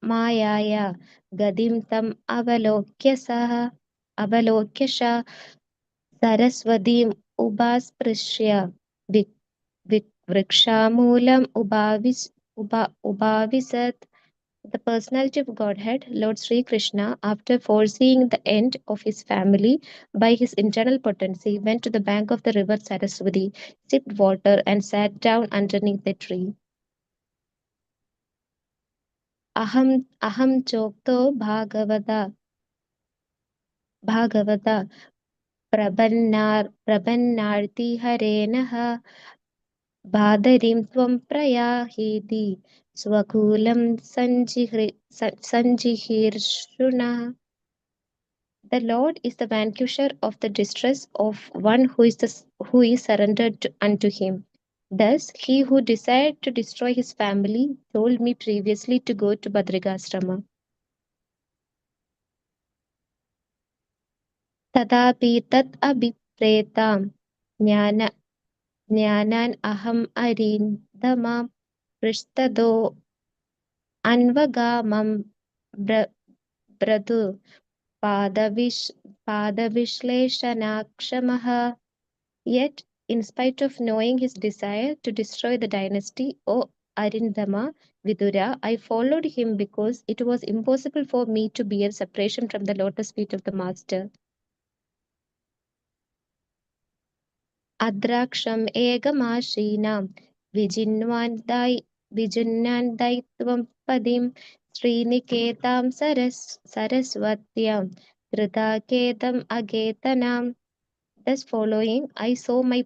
मायाया गतिं तम् अवलोक्य सरस्वतीम् उपास्पृश्य वृक्षामूलम् उपाविशत्. The personality of Godhead, Lord Sri Krishna, after foreseeing the end of his family by his internal potency, went to the bank of the river Saraswati, sipped water, and sat down underneath the tree. Aham chokto Bhagavata प्रपन्नार्ति हरेणः बादरीं त्वं प्रयाहीति स्वकूलं सञ्जिहीर्षुणः. The Lord is the vanquisher of the distress of one who is surrendered unto him. Thus, he who desired to destroy his family told me previously to go to Badrigasrama. Tadapi tat abhipretam ज्ञानान् अहम् अरिन्दमं पृष्ठतो अन्वगामं ब्रतु पादविश्लेषणाक्षमः. Yet, in spite of knowing his desire to destroy the dynasty, O Arindama Vidura, I followed him because it was impossible for me to bear separation from the lotus feet of the Master. अद्राक्षम् एकमाशीनां विजिन्नान्दैत्वं पदीं श्रीनिकेतां सरस्वत्यां कृताकेतम् अगेतनाम्. Thus following, I saw my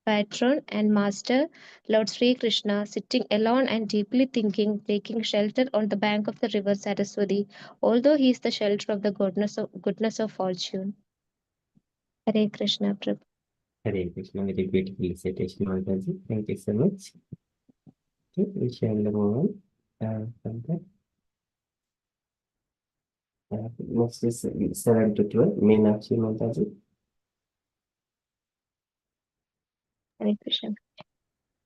patron and master, Lord Sri Krishna, sitting alone and deeply thinking, taking shelter on the bank of the river Saraswati, although he is the shelter of the goodness of fortune. Hare Krishna, Prabhu. Hare Krishna, very beautiful recitation, Mataji. Thank you so much. Okay, we shall move on from that. Next is 7 to 12, Meenakshi Mataji. Hare Krishna.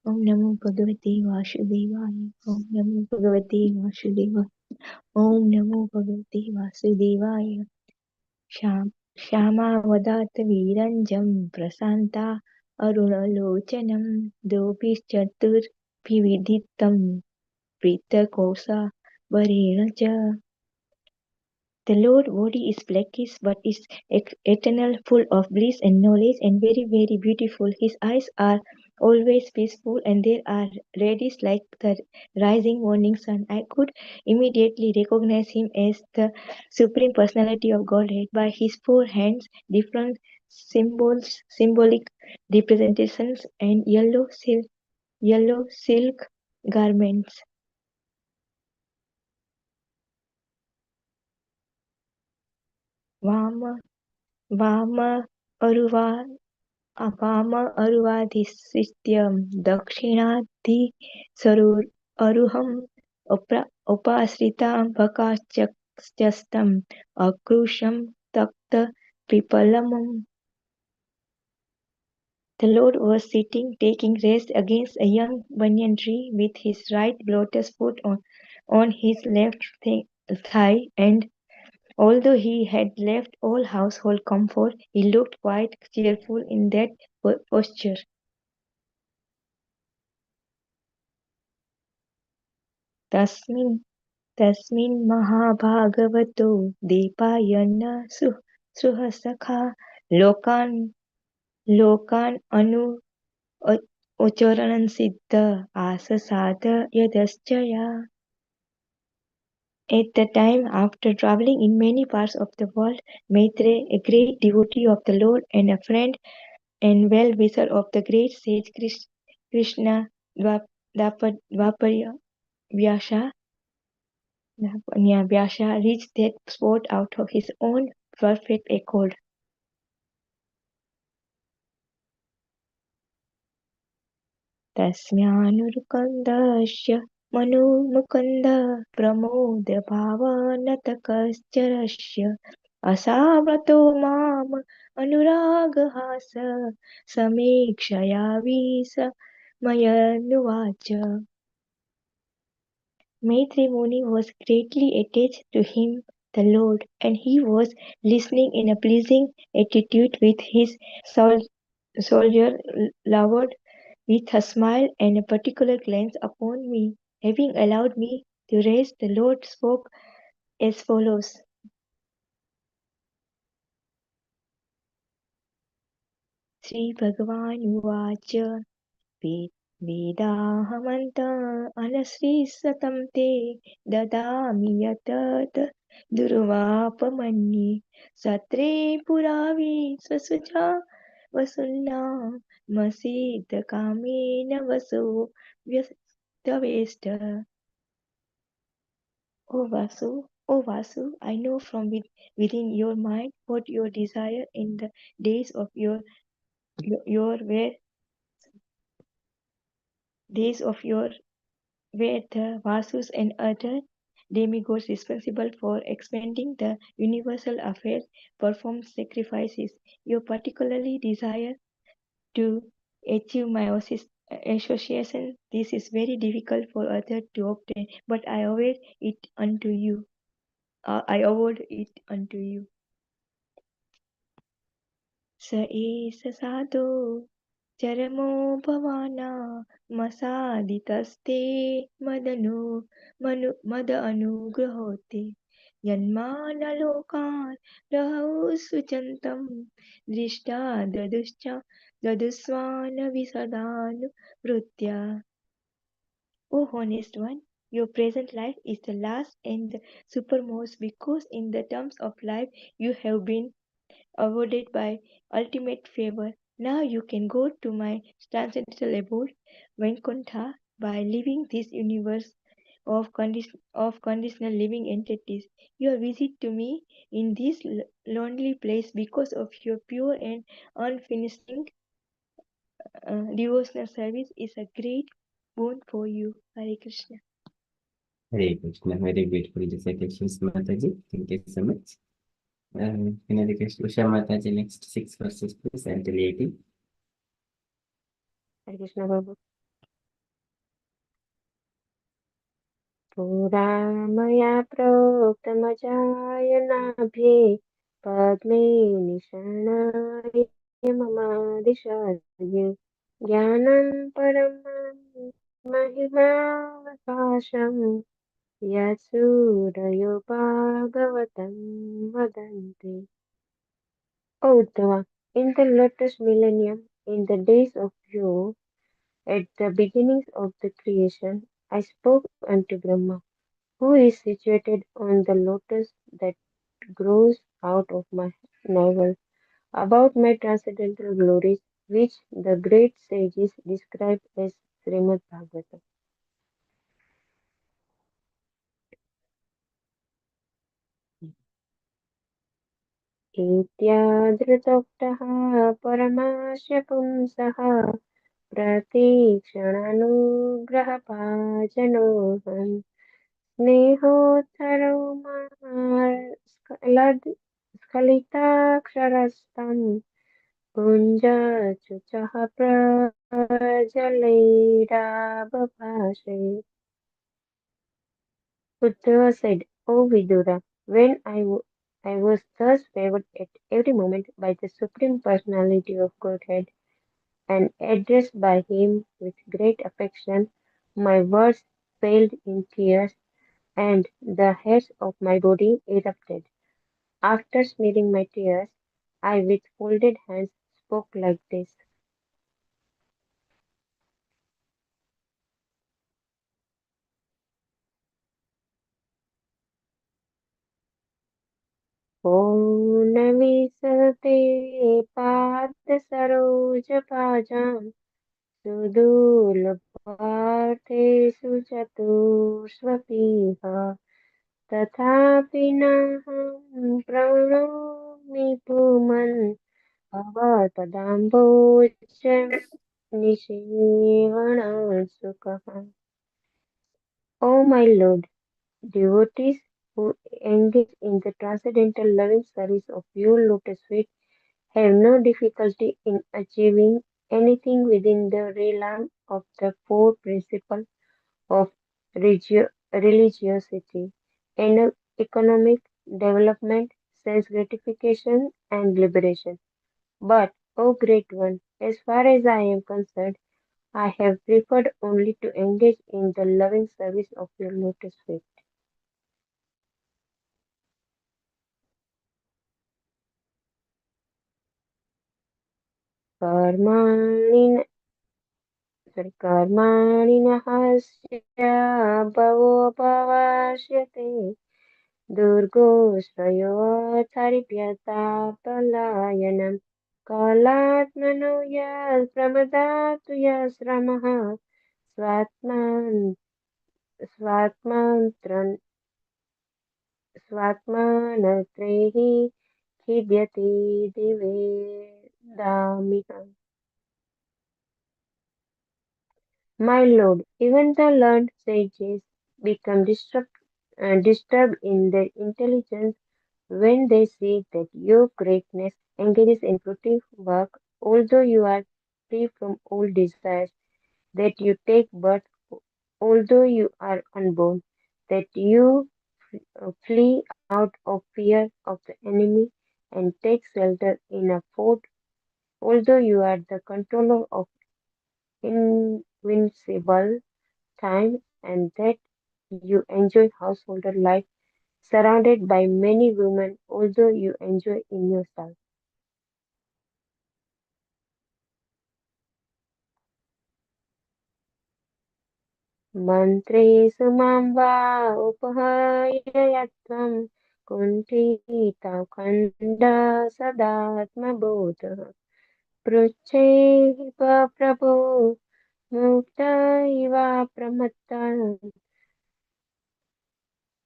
Om Namo Bhagavate Vasudevaya. Om Namo Bhagavate Vasudevaya. Om Namo Bhagavate Vasudevaya. श्यामावदात वीरञ्जं प्रशान्ता अरुणलोचनं दोभिश्चतुर्भिविदितं पृथकोषा वरेण च. The Lord body is blackish but is eternal, full of bliss and knowledge, and very, very beautiful. His eyes are always peaceful, and they are reddish like the rising morning sun. I could immediately recognize him as the Supreme Personality of Godhead by his four hands, different symbolic representations, and yellow silk garments. Vama Aruva अपाम अरुवाधिशिष्ट्यं दक्षिणाधिसरुर् अरुहम् उपाश्रितां भकाश्चस्तम् अकृशं तप्तपिप्पलम्. The Lord was sitting, taking rest against a young banyan tree, with his right lotus foot on his left thigh, and although he had left all household comfort, he looked quite cheerful in that posture. तस्मिन् महाभागवतो दीपायन सुहसखा लोकान् उच्चरणं सिद्ध आससाद यदश्चया. At the time, after traveling in many parts of the world, Maitreya, a great devotee of the Lord and a friend and well-wisher of the great sage Krishna Dvaparya Vyasa reached that spot out of his own perfect accord. तस्मानुरुकन्दस्य मनोमुकुन्द प्रमोदभावनतकश्चरस्य असावतो माम् अनुरागहास समीक्षया विस्मयनुवाच. Maitri Muni was greatly attached to him, the Lord, and he was listening in a pleasing attitude with his soldier lowered with a smile and a particular glance upon me. Having allowed me to rest, the Lord spoke as follows. Sri Bhagavan Uvacha वेदाहमन्त अनश्रीसतं ते ददामि यतत् दुर्वापमन्ये सत्रे पुरावी स्वसुजा वसुन्ना मसीदकामेन वसो व्यस्तवेष्ट. O Vasu, I know from within your mind what your desire in the days of your were the Vasus and other demigods responsible for expanding the universal affairs performed sacrifices. You particularly desire to achieve my association. This is very difficult for others to obtain, but I award it unto you. स एष साधो चरमो भवाना मसादितस्ते मद अनुग्रहोते यन्मानलोकान् रहौ सुचन्तं दृष्टा ददुस्वान् विसदानुवृत्त्या. O honest one, your present life is the last and the supermost, because in the terms of life you have been awarded by ultimate favor. Now you can go to my transcendental abode, Vaikuntha, by leaving this universe of conditional living entities. Your visit to me in this lonely place because of your pure and unfinished devotional service is a great boon for you. Hare Krishna. Hare Krishna, very beautiful recitations, Mataji. Thank you so much. Can I request Usha Mataji next 6 verses, please, until 18? Hare Krishna Prabhu. पुरा मया प्रोक्तमजायनाभ्ये पद्मे निषण्णाय ममादिशार्ये ज्ञानं परं महिमावकाशम् यत्सूरयो भागवतं वदन्ति. O Uttama, in the lotus millennium, in the days of yore, at the beginnings of the creation, I spoke unto Brahma, who is situated on the lotus that grows out of my navel, about my transcendental glories, which the great sages describe as Srimad Bhagavatam. इत्यादृतोक्तः परमास्य पुंसः प्रतीक्षणानुग्रहभाजनोऽहम् स्नेहोत्तरो स्खलिताक्षरस्तम् पुञ्जचुचः प्रजलैराबभाषे. Uddhava said, O Vidura, when I was thus favored at every moment by the Supreme Personality of Godhead and addressed by him with great affection, my words failed in tears and the hairs of my body erupted. After smearing my tears, I with folded hands spoke like this. ॐ न विसते पादसरोजभाजाम् सुदुर्लभार्थेषु चतुष्वपीह तथापि नाहं प्रणौमि पुमन् भवत्पदाम्बोज निषेवणात्सुकः. O my Lord, devotees who engage in the transcendental loving service of your lotus feet have no difficulty in achieving anything within the realm of the four principles of religiosity, economic development, sense gratification, and liberation. But, O Great One, as far as I am concerned, I have preferred only to engage in the loving service of your lotus feet. कर्माणि कर्माणि न हस्य भवोपवास्यते दुर्गोऽश्रयोऽर्थरिप्यता पलायनम् कालात्मनो यत् प्रमदातु यश्रमः स्वात्मान् स्वात्मान्त्रन् स्वात्मानत्रैः खिद्यते दिवेदामिह. My lord, even the learned sages become disturbed in their intelligence when they see that your greatness engages in fruitive work, although you are free from all desires, that you take birth, although you are unborn, that you flee out of fear of the enemy and take shelter in a fort, although you are the controller of invincible time, and that you enjoy householder life surrounded by many women, although you enjoy in yourself. मन्त्रेषु मां वा उपहयत्वं कुण्ठितखण्ड सदात्मबोधः पृच्छेहि प्रभो मुक्त इव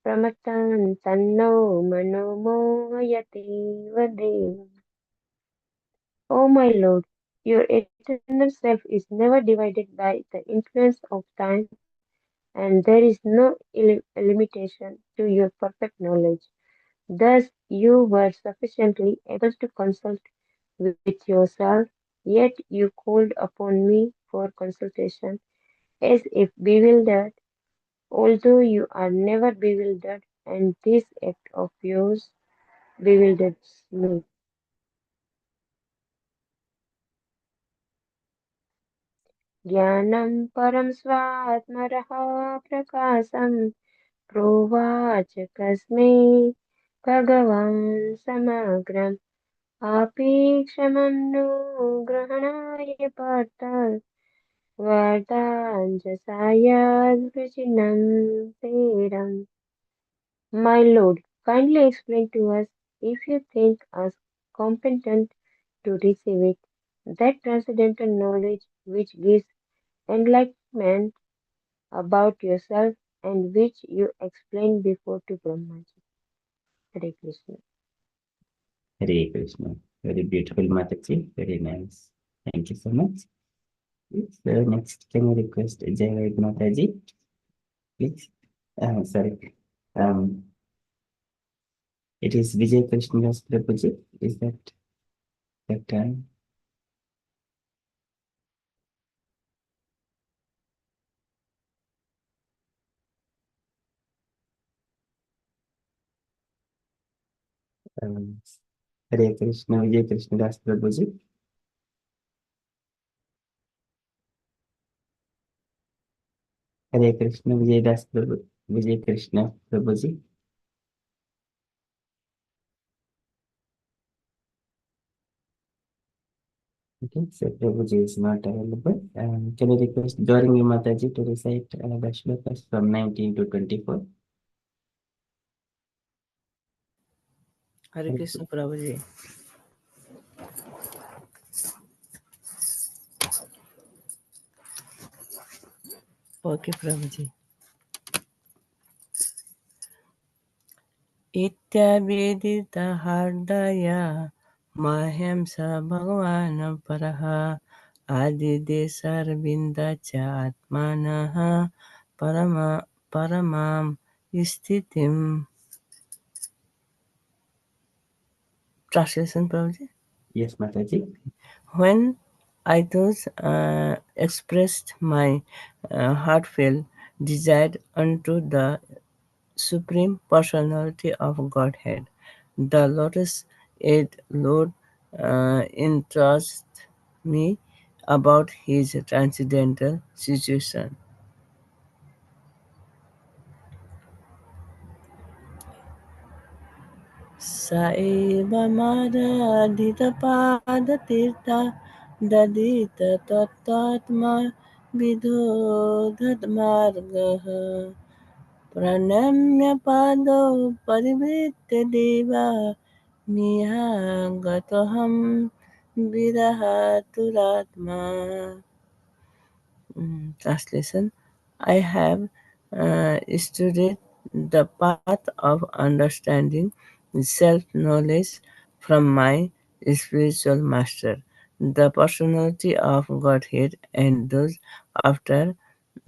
प्रमत्तान् तन्नो मनो मोहयतीव देव. O my Lord, your eternal self is never divided by the influence of time, and there is no limitation to your perfect knowledge. Thus, you were sufficiently able to consult with yourself, yet you called upon me for consultation, as if bewildered. although you are never bewildered, and this act of yours bewilders me. ज्ञानं परं स्वात्मरः प्रकाशं प्रोवाच कस्मै भगवान् समग्रम् आपेक्षमं नो ग्रहणाय पार्थ Vardhanjasayadvijinam Peram. My Lord, kindly explain to us, if you think us competent to receive it, that transcendental knowledge which gives enlightenment about yourself and which you explained before to Brahmaji. Hare Krishna. Hare Krishna. Very beautiful, Mataji. Very nice. Thank you so much. Please, next, can I request Jai Mataji? Please. Sorry. It is Vijay Krishnadas Prabhuji. Is that time? Hare Krishna, Vijay Krishnadas Prabhuji. Hare Krishna, Vijay Das Prabhu, Vijay Krishna Prabhuji. Okay, so Prabhuji is not available. Can I request during Mataji to recite the shlokas from 19 to 24? Hare Krishna Prabhuji. Okay, Prabhuji. Ityavedita hardaya mahyam sa bhagavan paraha adidesarvinda cha atmanaha paramam istitim. Translation, Prabhuji? Yes, Mataji. When I thus expressed my heartfelt desire unto the Supreme Personality of Godhead, the Lotus-eyed Lord enthrust me about his transcendental situation. Saiva Madhita Pada Tirtha Dadita Tattatma Vidodhat Margaha Pranamya Pado Parivritte Deva Nihagatoham Virahaturatma. Translation. I have studied the path of understanding self-knowledge from my spiritual master, the personality of Godhead, and those after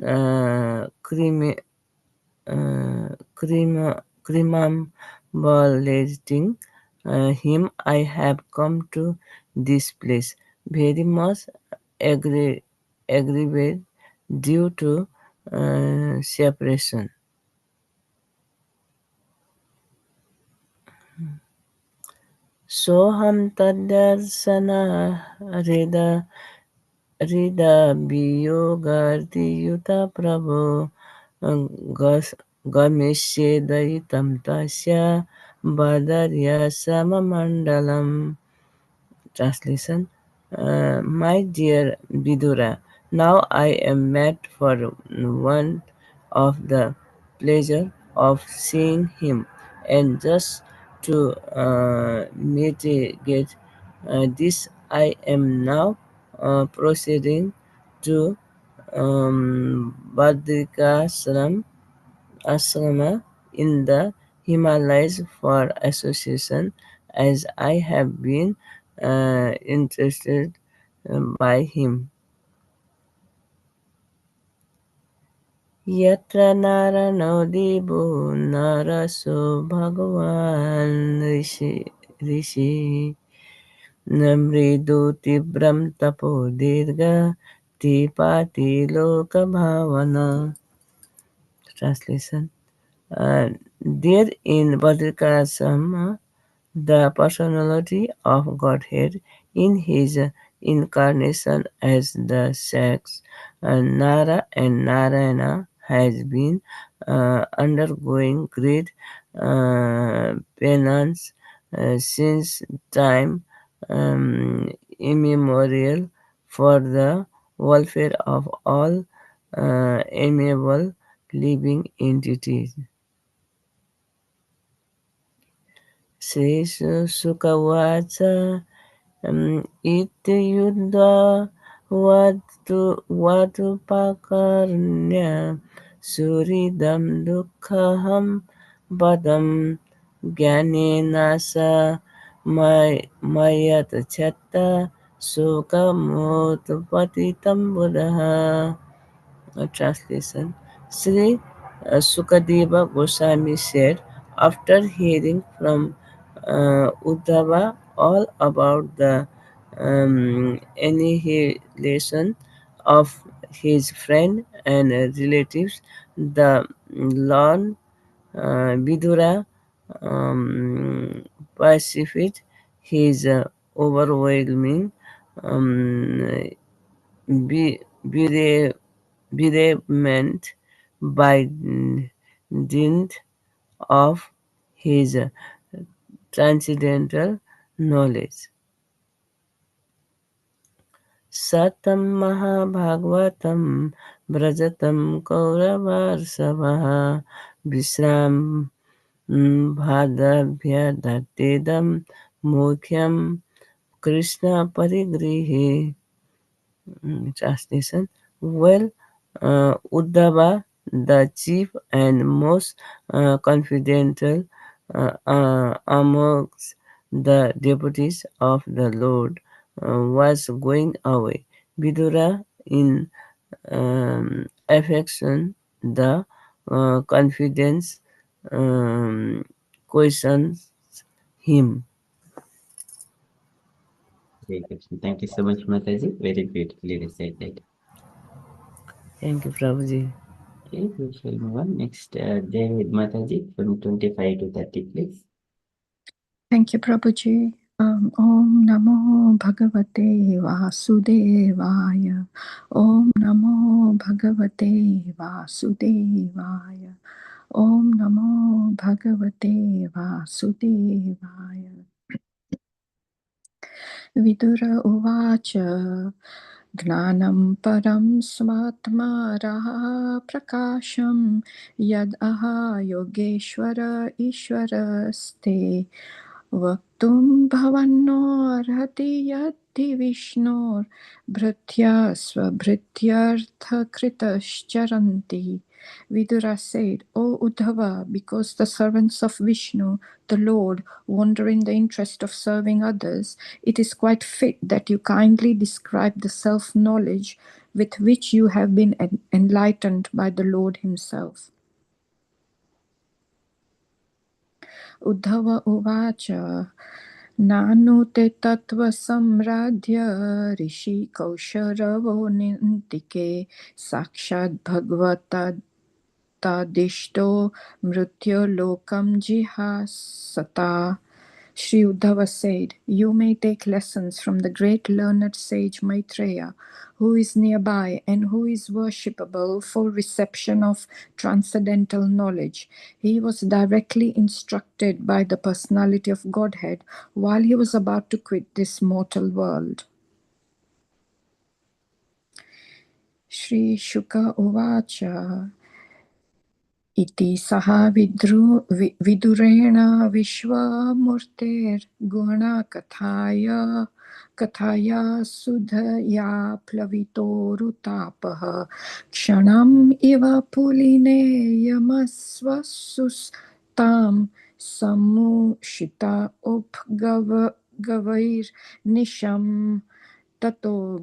cremambulating him, I have come to this place, very much aggravated due to separation. Soham tadyasana rida biyogarti yuta prabhu gamisye daitam tasya badarya samamandalam. Translation. My dear Vidura, now I am mad for want of the pleasure of seeing him, and just to mitigate this, I am now proceeding to Badrikashram ashrama in the Himalayas for association, as I have been interested by him. Yatra narano devo naraso bhagavan rishi namridu tibram tapo dirga tipati loka bhavana. Translation. There in Badrikasam, the personality of Godhead in his incarnation as the sex Nara and Narayana has been undergoing great penance since time immemorial for the welfare of all amiable living entities. Sri Sukavacha Ityuddha Vatupakarnya Suridam Dukkaham Badam Jnanena Sa Mayat Chatta Sukamutpatitam Buddha. Translation. Sri Sukadeva Goswami said, after hearing from Uddhava all about the annihilation of his friend and relatives, the Lord Vidura pacified his overwhelming um, be- bere- bereavement by dint of his transcendental knowledge. Satam Mahabhagavatam Brajatam Kauravarsavaha Visram Bhadabhyadattedam Mukhyam Krishna Parigrihe. Translation. Well, Uddhava, the chief and most confidential amongst the devotees of the Lord, was going away. Vidura, in affection, the confidence questions him. Thank you so much, Mataji. Very beautifully recited. Thank you, Prabhuji. Okay, we shall move on. Next, David Mataji from 25 to 30, please. Thank you, Prabhuji. Om Namo Bhagavate Vasudevaya. Om Namo Bhagavate Vasudevaya. Om Namo Bhagavate Vasudevaya. Vidura Uvacha Gnanam Param Smatmaraha Prakasham Yad Aha Yogeshwara Ishwaraste Vaktum Bhavannorhati Yadhi Vishnor Bhritya Swabhrityartha Kritashcharanti. Vidura said, O Uddhava, because the servants of Vishnu, the Lord, wander in the interest of serving others, it is quite fit that you kindly describe the self-knowledge with which you have been enlightened by the Lord himself. Uddhava Uvacha Nanu te tattva samradhya rishi kausharavo nintike sakshad bhagavata tadishto mrityo lokam jihasata. Sri Uddhava said, you may take lessons from the great learned sage Maitreya, who is nearby and who is worshipable for reception of transcendental knowledge. He was directly instructed by the personality of Godhead while he was about to quit this mortal world. Sri Shuka Uvacha Iti saha vidurena vishwamurter guna kathaya sudhaya plavito kshanam iva puline yamasvasustam samushita upgavair nisham tato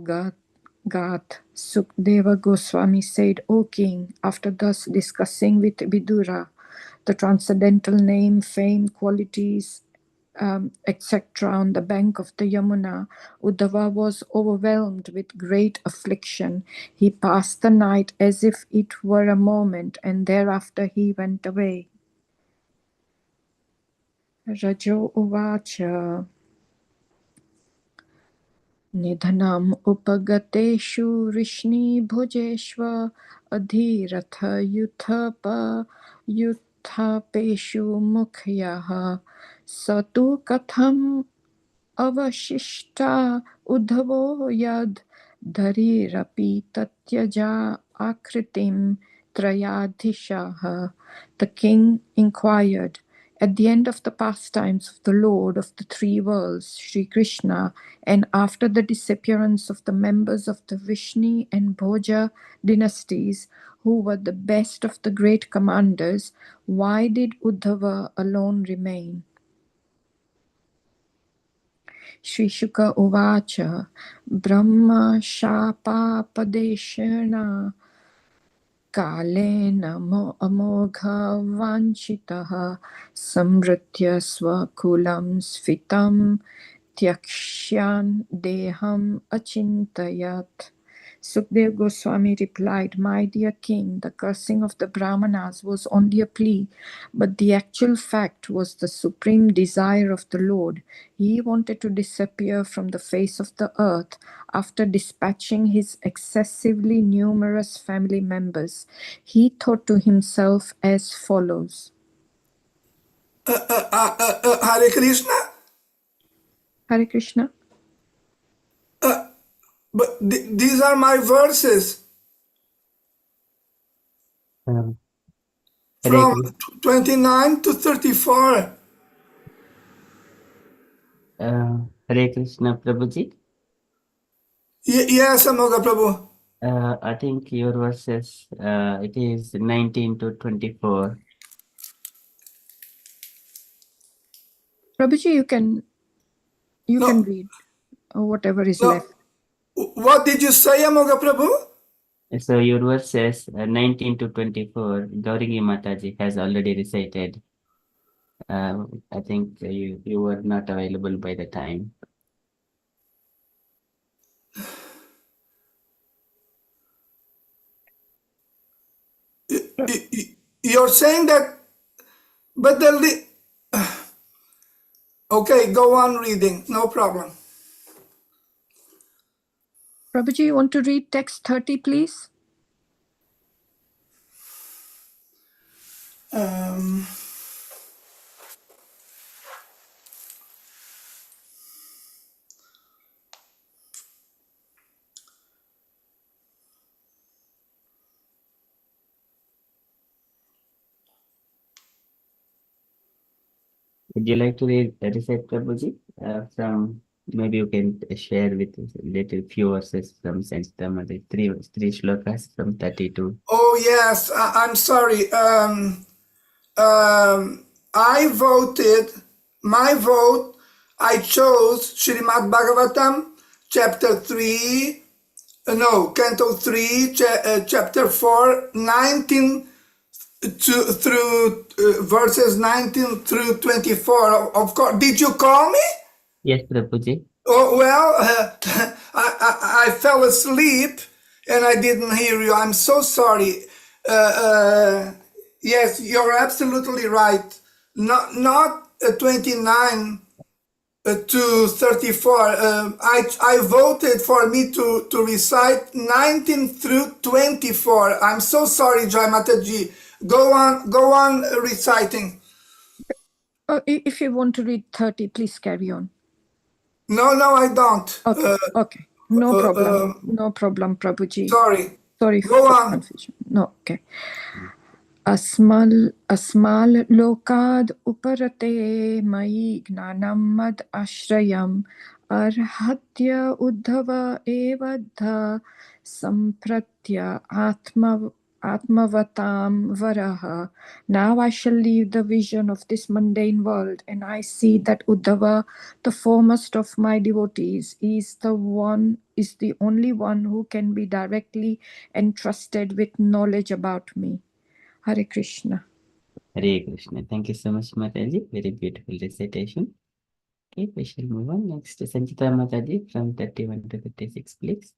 Gat. Sukdeva Goswami said, O king, after thus discussing with Vidura the transcendental name, fame, qualities, etc. on the bank of the Yamuna, Uddhava was overwhelmed with great affliction. He passed the night as if it were a moment, and thereafter he went away. Rajo Uvacha Nidhanam Upagateshu Rishni Bhujeshva Adhiratha Yuthapa Yuthapeshu Mukhyaha Satu Katham Avashishta Uddhavo Yad Dhariraphi Tatyaja Akritim Trayadhishaha. The king inquired, at the end of the pastimes of the Lord of the three worlds, Sri Krishna, and after the disappearance of the members of the Vishnu and Bhoja dynasties, who were the best of the great commanders, why did Uddhava alone remain? Shri Shuka Uvacha Brahma Shapapadeshana Kalena Amogha Vanchitaha Samritya Swakulam Sfitam Tyakshan Deham Achintayat. Sukdev Goswami replied, my dear king, the cursing of the Brahmanas was only a plea, but the actual fact was the supreme desire of the Lord. He wanted to disappear from the face of the earth after dispatching his excessively numerous family members. He thought to himself as follows. Hare Krishna. Hare Krishna. But these are my verses Hare from Krishna. 29 to 34. Hare Krishna, Prabhuji. Yes, Amoga Prabhu. I think your verses, it is 19 to 24. Prabhuji, you can No. read whatever is No. left. What did you say, Amoga Prabhu? So your verses 19 to 24, Gauri Mataji has already recited. I think you were not available by the time. You're saying that, but okay, go on reading, no problem. Prabhuji, you want to read text 30, please? Would you like to recite, Prabhuji? From maybe you can share with us a little few verses from Sanskrit, three shlokas from 32. Oh yes, I'm sorry. I voted, my vote, I chose Srimad Bhagavatam, chapter 3, Canto 3, chapter 4, 19 through verses 19 through 24. Of course, did you call me? Yes, Prabhuji. Oh, well, I fell asleep and I didn't hear you. I'm so sorry. Yes, you're absolutely right. Not 29 to 34. I voted for me to recite 19 through 24. I'm so sorry, Jai Mataji. Go on reciting. If you want to read 30, please carry on. No, I don't. Okay. No problem. No problem, Prabhuji. Sorry. Sorry Go for on. confusion. No, okay. Asmal lokad uparate mai gnanam mad ashrayam arhatya uddhava evadha sampratya atmavatam varaha. Now I shall leave the vision of this mundane world, and I see that Uddhava, the foremost of my devotees, is the only one who can be directly entrusted with knowledge about me. Hare Krishna. Hare Krishna. Thank you so much, Mataji. Very beautiful recitation. Okay, we shall move on. Next, Sanchita Mataji from 31 to 56, please.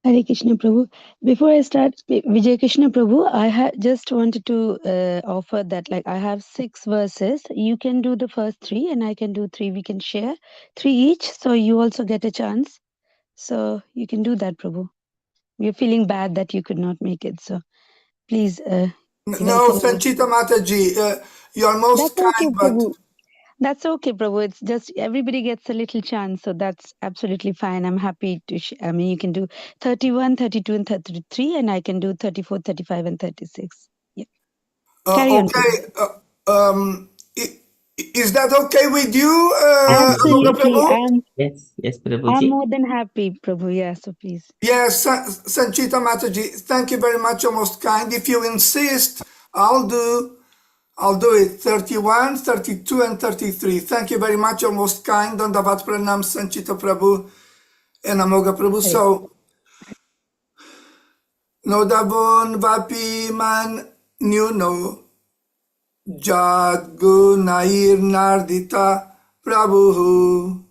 Hare Krishna Prabhu. Before I start, Vijay Krishna Prabhu, I just wanted to offer that like I have 6 verses. You can do the first 3 and I can do 3. We can share 3 each. So you also get a chance. So you can do that, Prabhu. We're feeling bad that you could not make it. So please No, welcome. Sanchita Mataji, you're most That's okay, kind, but Prabhu. That's okay, Prabhu. It's just everybody gets a little chance, so that's absolutely fine. I'm happy to. I mean, you can do 31, 32, and 33, and I can do 34, 35, and 36. Yeah. Carry on, Prabhu. okay. Is that okay with you, Amoga Absolutely. Prabhu? Yes, I'm Prabhuji. more than happy, Prabhu. Yeah. So please. Yes, Sanchita Mataji, thank you very much, you're most kind. If you insist, I'll do it 31, 32, and 33. Thank you very much, you're most kind. Dandavat Pranam, Sanchita Prabhu and Amoga Prabhu. Hare. So, Nodavon Vapi Man Nuno Jad Gunair Nardita Prabhu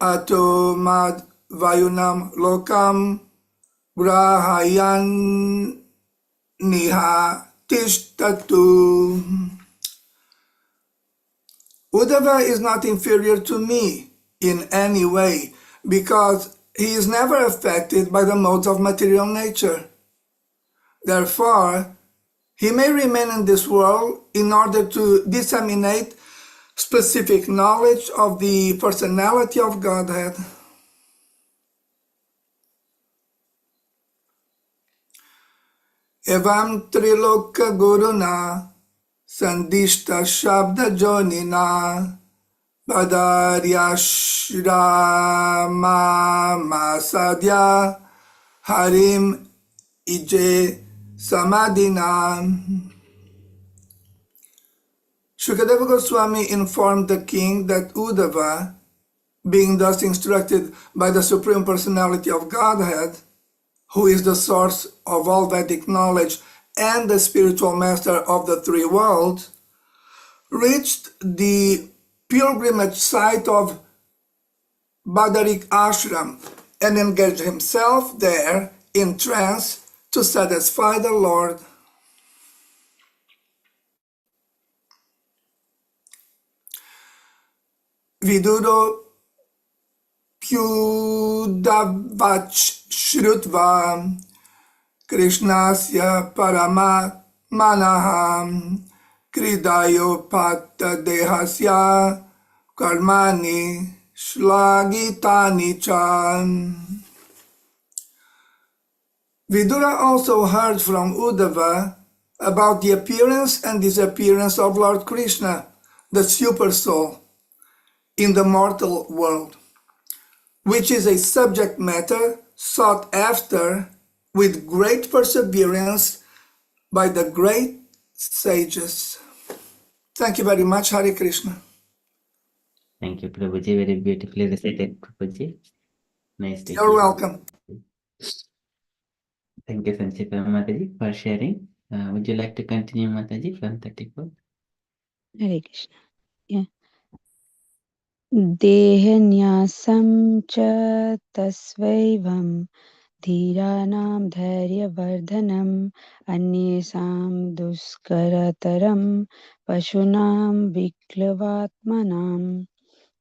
Ato Mad Vayunam Lokam Grahayan Niha Tishtatu. Uddhava is not inferior to me in any way because he is never affected by the modes of material nature. Therefore, he may remain in this world in order to disseminate specific knowledge of the personality of Godhead. Evam Triloka Guruna Sandishta Shabda Jonina Badaryashrama Masadya Harim Ije Samadina. Shukadeva Goswami informed the king that Uddhava, being thus instructed by the Supreme Personality of Godhead, who is the source of all Vedic knowledge and the spiritual master of the three worlds, reached the pilgrimage site of Badarik Ashram and engaged himself there in trance to satisfy the Lord. Viduro Pyudavach Shrutva Krishnasya Parama Manaham Kridayo Patta Dehasya Karmani Shlagitani Chan. Vidura also heard from Uddhava about the appearance and disappearance of Lord Krishna, the Super Soul, in the mortal world, which is a subject matter sought after with great perseverance by the great sages. Thank you very much, Hare Krishna. Thank you, Prabhuji. Very beautifully recited, Prabhuji. Nice to You're hear. welcome. Thank you, Sanchita Mataji, for sharing. Would you like to continue, Mataji, from 34? Hare Krishna. Yeah. Dehenyasam cha tasvaivam धीराणां धैर्यवर्धनम् अन्येषां दुष्करतरं पशूनां विक्लवात्मनाम्.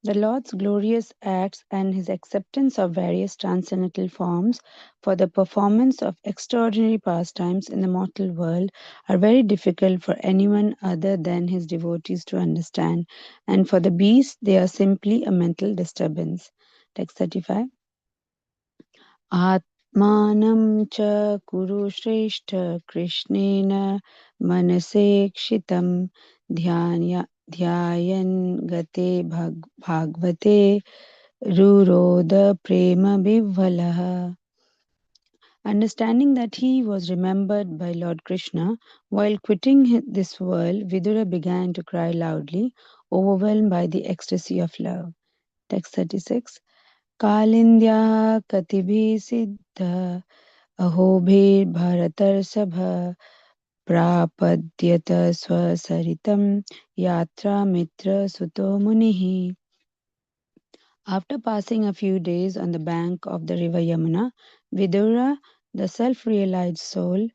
The Lord's glorious acts and his acceptance of various transcendental forms for the performance of extraordinary pastimes in the mortal world are very difficult for anyone other than his devotees to understand, and for the beasts they are simply a mental disturbance. Text 35. आत्मानं च कुरु श्रेष्ठ कृष्णेन मनसेक्षितं ध्यायन् गते भागवते रुरोद प्रेम विह्वलः. Understanding that he was remembered by Lord Krishna, while quitting this world, Vidura began to cry loudly, overwhelmed by the ecstasy of love. Text 36. कालिन्द्याः कतिभिः सिद्ध अहोभिर्भरतर्षभ प्रापद्यत स्वसरितं yatra mitra suto munihi. After passing a few days on the bank of the river Yamuna, Vidura, the self-realized soul,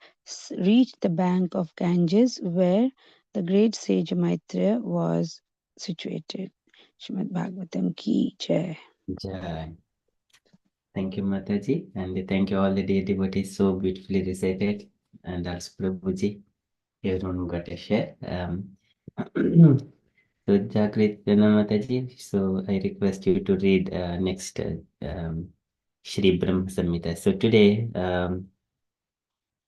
reached the bank of Ganges where the great sage Maitreya was situated. Srimad Bhagavatam ki jai. Jai. Thank you, Mataji, and thank you all the dear devotees, so beautifully recited, and also Prabhuji, everyone got a share. So Jagrit Mataji, so I request you to read next Shri Brahma Samhita. So today,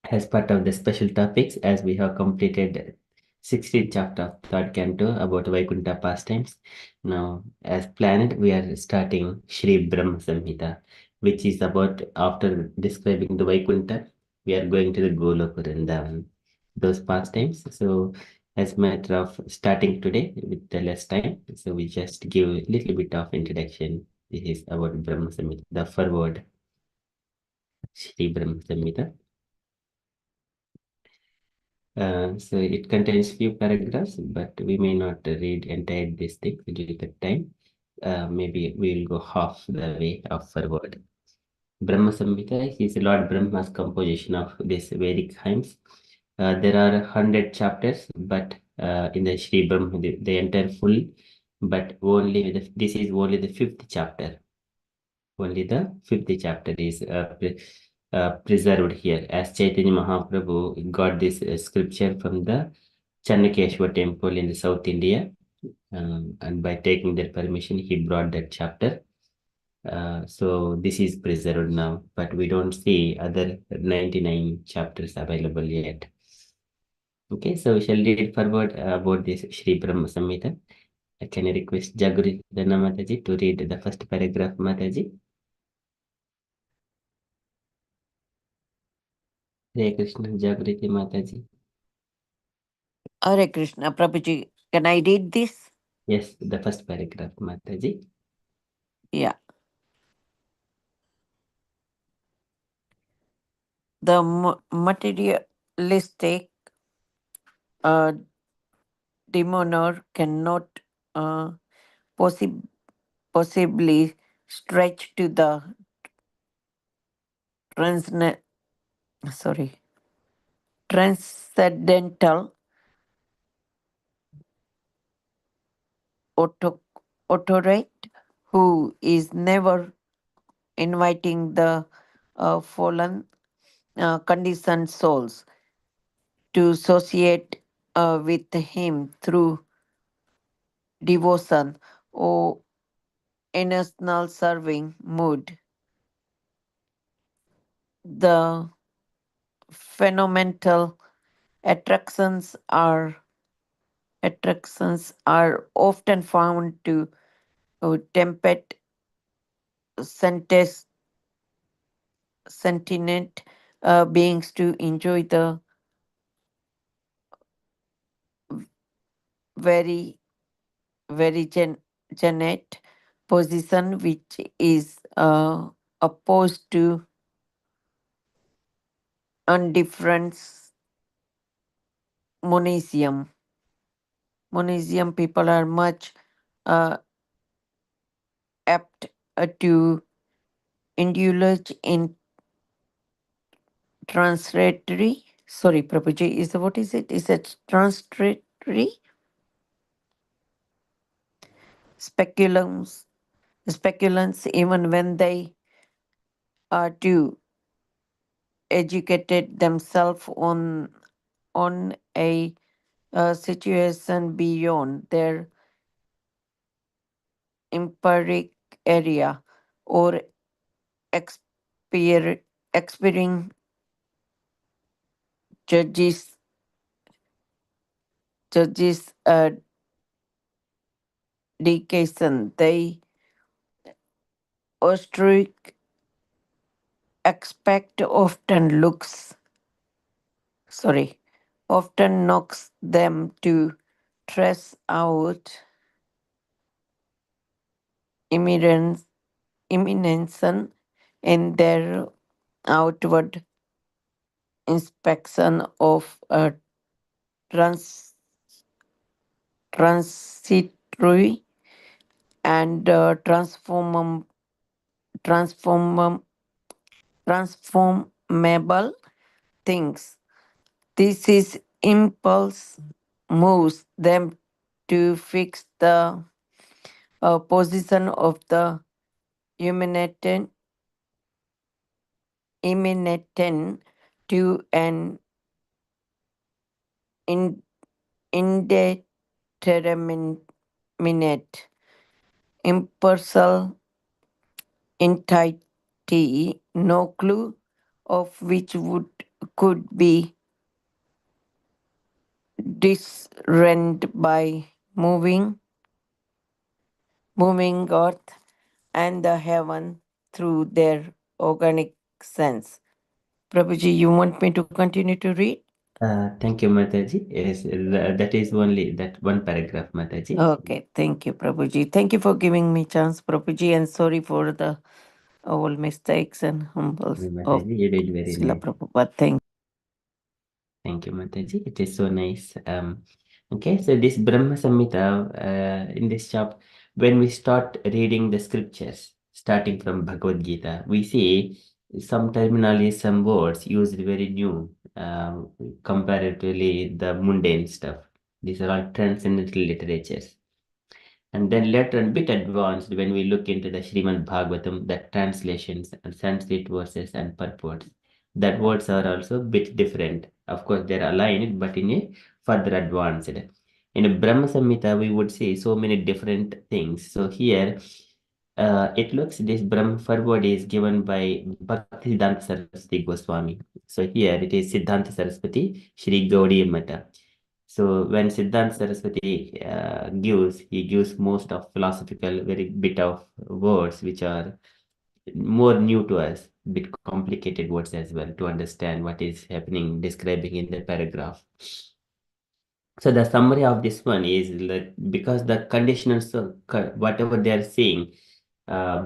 as part of the special topics, as we have completed 16th chapter of third canto about Vaikuntha pastimes. Now, as planned, we are starting Shri Brahma Samhita, which is about after describing the Vaikuntha, we are going to the Goloka Vrindavan, those pastimes. So, as matter of starting today with the less time, so we just give a little bit of introduction. This is about Brahma Samhita, the forward Shri Brahma Samhita. So it contains few paragraphs, but we may not read entire this thing due to the time. Maybe we'll go half the way of forward. Brahma Samhita is Lord Brahma's composition of these Vedic hymns. There are 100 chapters, but in the Sri Brahma, the entire full, but only this is only the fifth chapter. Only the fifth chapter is preserved here, as Chaitanya Mahaprabhu got this scripture from the Channakeshwar temple in the South India, and by taking their permission, he brought that chapter. So this is preserved now, but we don't see other 99 chapters available yet. Okay, so we shall read forward about this Sri Brahma Samhita. Can I request Jaguri Dana Mataji to read the first paragraph, Mataji? Hare Krishna, Jagriti Mataji. Hare Krishna, Prabhuji. Can I read this? Yes, the first paragraph, Mataji. Yeah. The materialistic demoner cannot uh, possibly stretch to the transne- transcendental authorate who is never inviting the fallen conditioned souls to associate with him through devotion or emotional serving mood. The phenomenal attractions are often found to tempt sentient sentient beings to enjoy the very very genet position which is opposed to undifference monasium. Monasium people are much uh, apt to indulge in translatory. Sorry, Prabhuji, is what is it? Is it translatory speculums? Speculants, even when they are to educated themselves on a situation beyond their empiric area or experiencing judges judges dedication. They ostrich expect often knocks them to trace out imminence, imminence in their outward inspection of transitory, and transform, transformable things. This is impulse moves them to fix the position of the immanent, immanent to an in, indeterminate impersonal entity, no clue of which would could be discerned by moving earth and the heaven through their organic sense. Prabhuji, you want me to continue to read? Thank you, Mataji. Yes, that is only that one paragraph, Mataji. Okay, thank you, Prabhuji. Thank you for giving me chance, Prabhuji, and sorry for the all mistakes and humbles of Mataji, you did very Srila nice. Prabhupada. Thank you, Mataji. It is so nice. Okay, so this Brahma Samhita, in this chapter, when we start reading the scriptures, starting from Bhagavad Gita, we see some terminology, some words used very new, comparatively the mundane stuff. These are all transcendental literatures. And then later and bit advanced when we look into the Srimad Bhagavatam, the translations and Sanskrit verses and purports. That words are also a bit different. Of course, they're aligned, but in a further advanced. In a Brahma Samhita, we would see so many different things. So here, it looks this Brahma forward is given by Bhaktisiddhanta Saraswati Goswami. So here it is Siddhanta Saraswati, Shri Gaudiya Mata. So when Siddhanta Saraswati he gives most of philosophical, very bit of words which are more new to us, bit complicated words as well to understand what is happening, describing in the paragraph. So the summary of this one is that because the conditioners, whatever they are saying,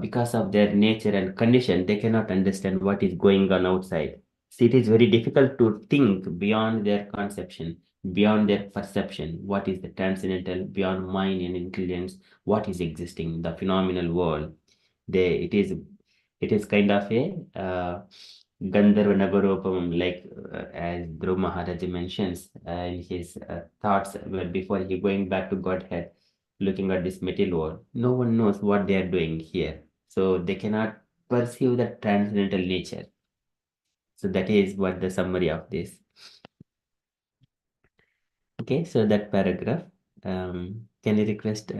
because of their nature and condition, they cannot understand what is going on outside. So it is very difficult to think beyond their conception, beyond their perception. What is the transcendental, beyond mind and intelligence? What is existing, the phenomenal world? It is kind of a Gandharva Nagaropamam, like as Dhruv Maharaj mentions in his thoughts before he going back to Godhead, looking at this material world. No one knows what they are doing here. So they cannot perceive the transcendental nature. So that is what the summary of this. Okay, so that paragraph. Can I request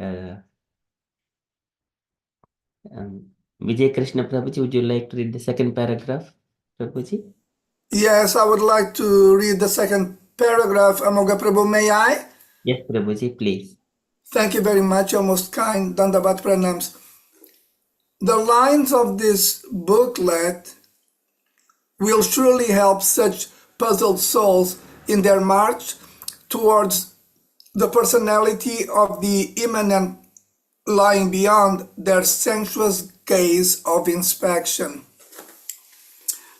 Vijay Krishna Prabhuji, would you like to read the second paragraph, Prabhuji? Yes, I would like to read the second paragraph. Amoga Prabhu, may I? Yes, Prabhuji, please. Thank you very much, your most kind Dandavat Pranams. The lines of this booklet will surely help such puzzled souls in their march towards the personality of the immanent lying beyond their sensuous gaze of inspection.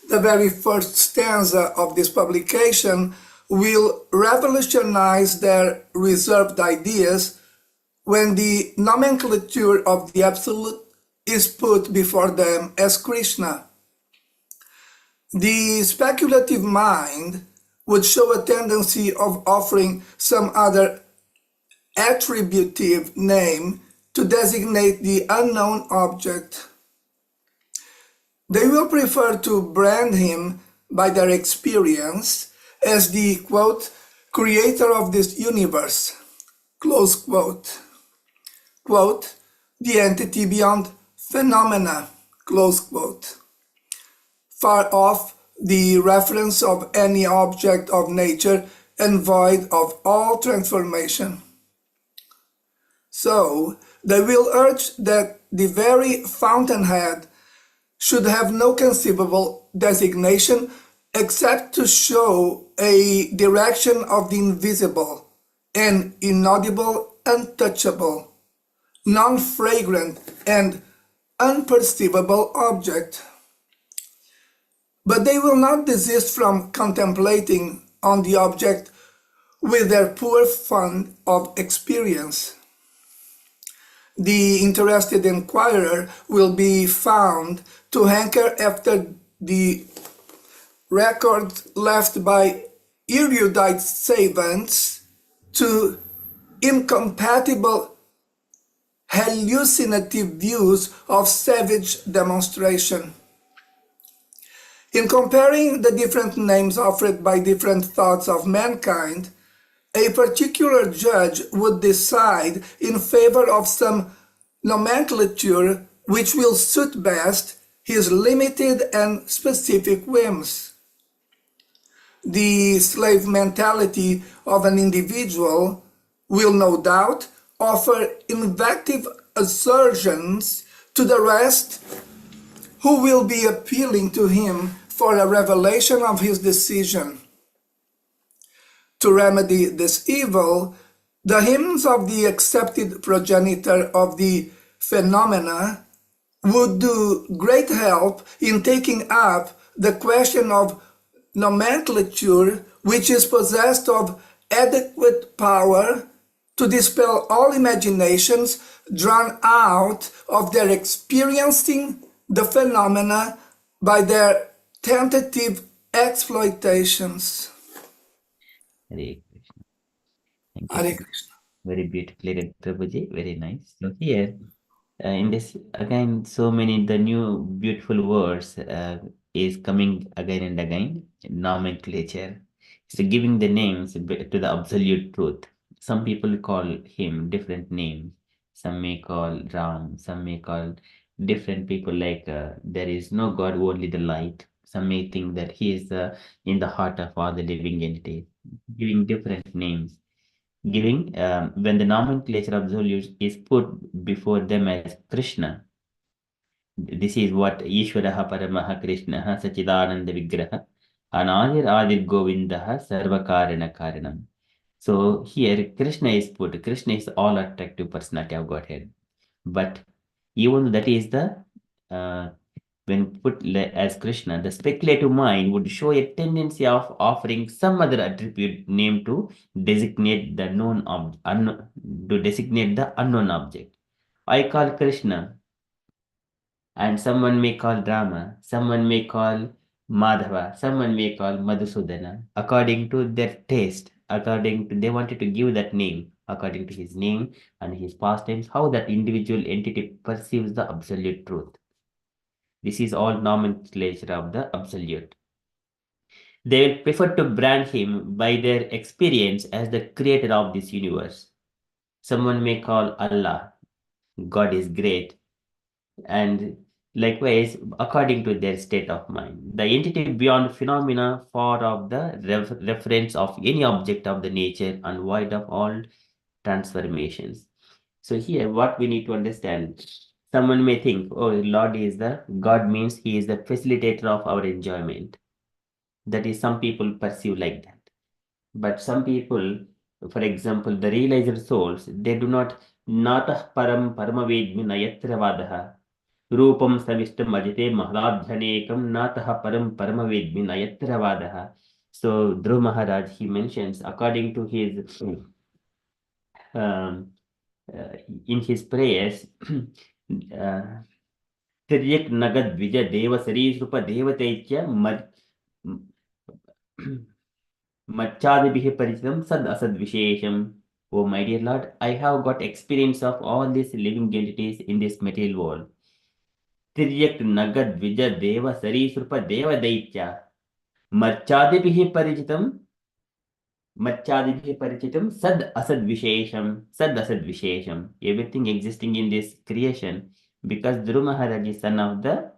The very first stanza of this publication will revolutionize their reserved ideas when the nomenclature of the Absolute is put before them as Krishna. The speculative mind would show a tendency of offering some other attributive name to designate the unknown object. They will prefer to brand him by their experience as the, quote, creator of this universe, close quote, quote, the entity beyond phenomena, close quote, far off the reference of any object of nature and void of all transformation. So they will urge that the very fountainhead should have no conceivable designation except to show a direction of the invisible and inaudible, untouchable, non-fragrant and unperceivable object. But they will not desist from contemplating on the object with their poor fund of experience. The interested inquirer will be found to hanker after the records left by erudite savants to incompatible hallucinative views of savage demonstration. In comparing the different names offered by different thoughts of mankind, a particular judge would decide in favor of some nomenclature which will suit best his limited and specific whims. The slave mentality of an individual will no doubt offer invective assertions to the rest who will be appealing to him for a revelation of his decision. To remedy this evil, the hymns of the accepted progenitor of the phenomena would do great help in taking up the question of nomenclature, which is possessed of adequate power to dispel all imaginations drawn out of their experiencing the phenomena by their tentative exploitations. Hare Krishna. Thank you. Hare Krishna. Very beautifully read, Prabhuji. Very nice. So here, in this again, so many the new beautiful words is coming again and again. Nomenclature. So giving the names to the absolute truth. Some people call him different names. Some may call Ram. Some may call different people like there is no God, only the light. Some may think that he is in the heart of all the living entities. Giving different names. Giving when the nomenclature absolute is put before them as Krishna. This is what Ishwaraha Paramaha Krishnaha Sachidananda Vigraha Anadir Adir Govindaha Sarvakarana Karanam. So here Krishna is put. Krishna is all attractive personality of Godhead. But even though that is the when put as Krishna, the speculative mind would show a tendency of offering some other attribute name to designate the unknown object. I call Krishna, and someone may call Rama, someone may call Madhava, someone may call Madhusudana, according to their taste, according to they wanted to give that name, according to his name and his pastimes, how that individual entity perceives the absolute truth. This is all nomenclature of the absolute. They will prefer to brand him by their experience as the creator of this universe. Someone may call Allah, God is great, and likewise, according to their state of mind. The entity beyond phenomena, far of the reference of any object of the nature and void of all transformations. So here, what we need to understand, someone may think, oh, Lord is the, God means he is the facilitator of our enjoyment. That is, some people perceive like that. But some people, for example, the realized souls, they do not, natah param paramavedmi nayatravadaha, rupam savistam ajite mahadadhanekam natah param paramavedmi nayatravadaha. So Dhruv Maharaj, he mentions, according to his in his prayers, Tiryak Nagad Vija Deva Sarisrupa Devataicha Machadibihi Paritam Sad Asad Vishesham. Oh, my dear Lord, I have got experience of all these living entities in this material world. Tiryak Nagad Vija Deva Sarisrupa Deva Daicha Machadibihi Paritam Machadibihi Parichitam Sad Asad Vishesham. Sad Asad Vishesham. Everything existing in this creation, because Dhruv Maharaj is son of the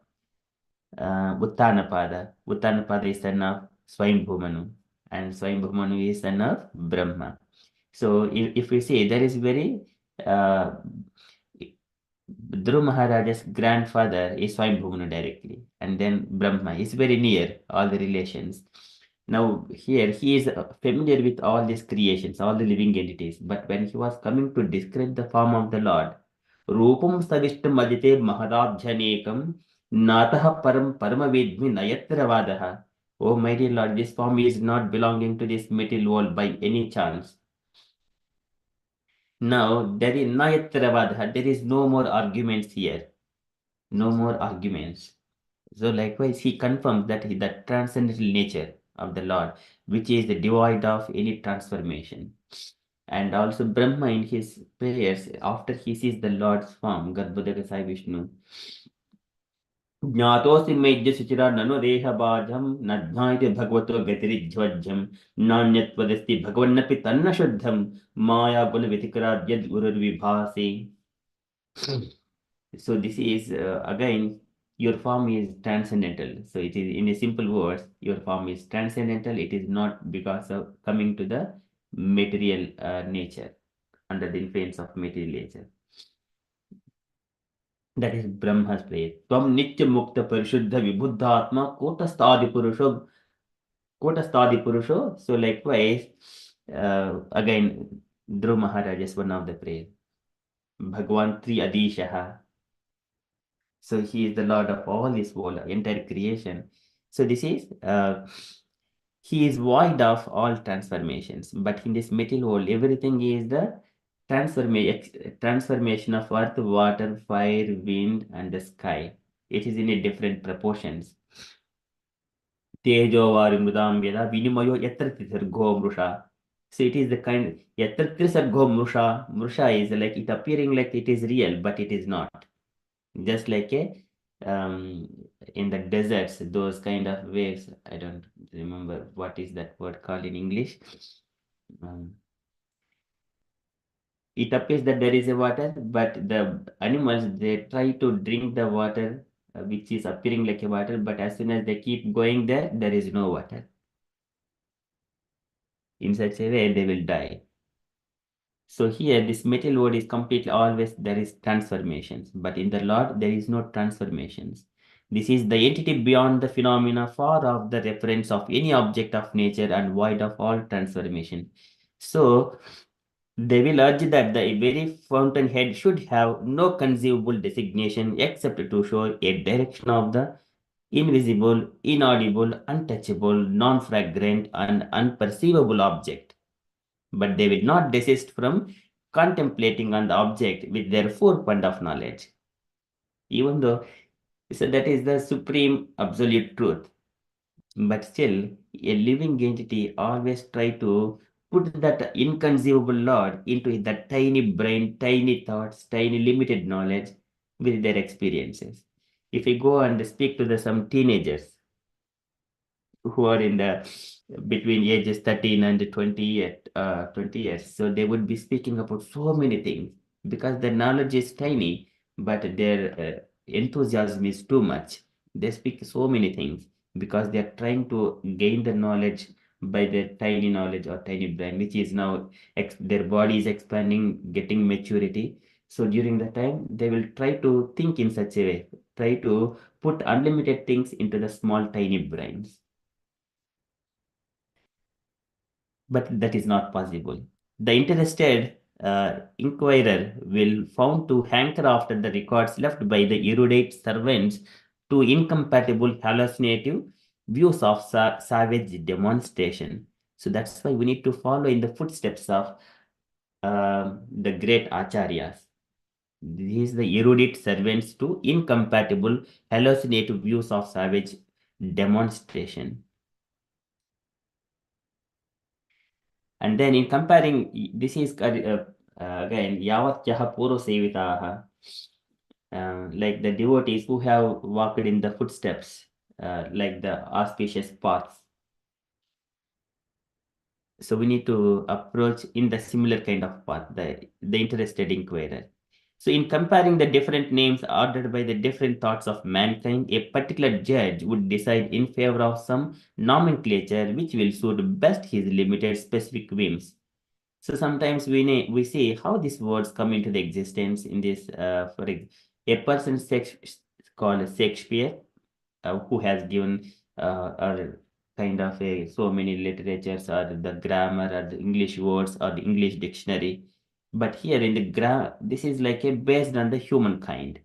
Uttanapada. Uttanapada is son of Swayambhumanu, and Swayambhumanu is son of Brahma. So if we say there is very Dhruv Maharaj's grandfather is Swayambhumanu directly, and then Brahma is very near all the relations. Now here he is familiar with all these creations, all the living entities, but when he was coming to describe the form of the Lord, Rupam Savishtam Adite Mahadabjanekam Natah Param Paramavedmi Nayatravadaha. Oh, my dear Lord, this form is not belonging to this material world by any chance. Now, there is no more arguments here. No more arguments. So likewise, he confirms that the transcendental nature of the Lord, which is devoid of any transformation. And also Brahma in his prayers, after he sees the Lord's form, Garbhodaka Sai Vishnu, ज्ञातोऽसि मेद्य शुचिरा ननु देहबाधं न ज्ञायते भगवतो गतिरिज्वज्जं नान्यत्वदस्ति भगवन्नपि तन्न शुद्धं माया गुणव्यतिकराद्यद् गुरुर्विभासि. So this is again, your form is transcendental. So it is, in a simple words, your form is transcendental. It is not because of coming to the material nature, under the influence of material nature. That is Brahma's prayer. Tvam nitya mukta parishuddha vibhuddha atma kotastadi purusho. So likewise, again, Dhruv Maharaj is one of the prayer. Bhagwan Tri Adishaha. So he is the Lord of all this world, entire creation. So this is, he is void of all transformations. But in this material world, everything is the transformation of earth, water, fire, wind, and the sky. It is in a different proportions. Tejo vari mridam yada vinimayo yatra trisargo mrusha. So it is the kind, yatra trisargo mrusha. Mrusha is like it appearing like it is real, but it is not. Just like a in the deserts, those kind of waves. I don't remember what is that word called in English. It appears that there is a water, but the animals, they try to drink the water which is appearing like a water, but as soon as they keep going there, there is no water. In such a way, they will die. So here, this material world is completely always there is transformations, but in the Lord there is no transformations. This is the entity beyond the phenomena, far off the reference of any object of nature and void of all transformation. So they will urge that the very fountainhead should have no conceivable designation except to show a direction of the invisible, inaudible, untouchable, non-fragrant, and unperceivable object. But they will not desist from contemplating on the object with their forefront of knowledge. Even though, so that is the supreme absolute truth. But still, a living entity always try to put that inconceivable Lord into that tiny brain, tiny thoughts, tiny limited knowledge with their experiences. If we go and speak to some teenagers who are in the between ages 13 and 20 years, so they would be speaking about so many things because their knowledge is tiny, but their enthusiasm is too much. They speak so many things because they are trying to gain the knowledge by their tiny knowledge or tiny brain, which is now their body is expanding, getting maturity. So during the time, they will try to think in such a way, try to put unlimited things into the small tiny brains. But that is not possible. The interested inquirer will found to hanker after the records left by the erudite servants to incompatible hallucinative views of savage demonstration. So that's why we need to follow in the footsteps of the great acharyas. These the erudite servants to incompatible hallucinative views of savage demonstration. And then in comparing, this is again, yavat yaha puro sevitaha, like the devotees who have walked in the footsteps, like the auspicious paths. So we need to approach in the similar kind of path, the interested inquirer. So in comparing the different names ordered by the different thoughts of mankind, a particular judge would decide in favor of some nomenclature which will suit best his limited specific whims. So sometimes we see how these words come into the existence in this, a person called Shakespeare, who has given or kind of so many literatures or the grammar or the English words or the English dictionary. But here in the this is like a based on the humankind.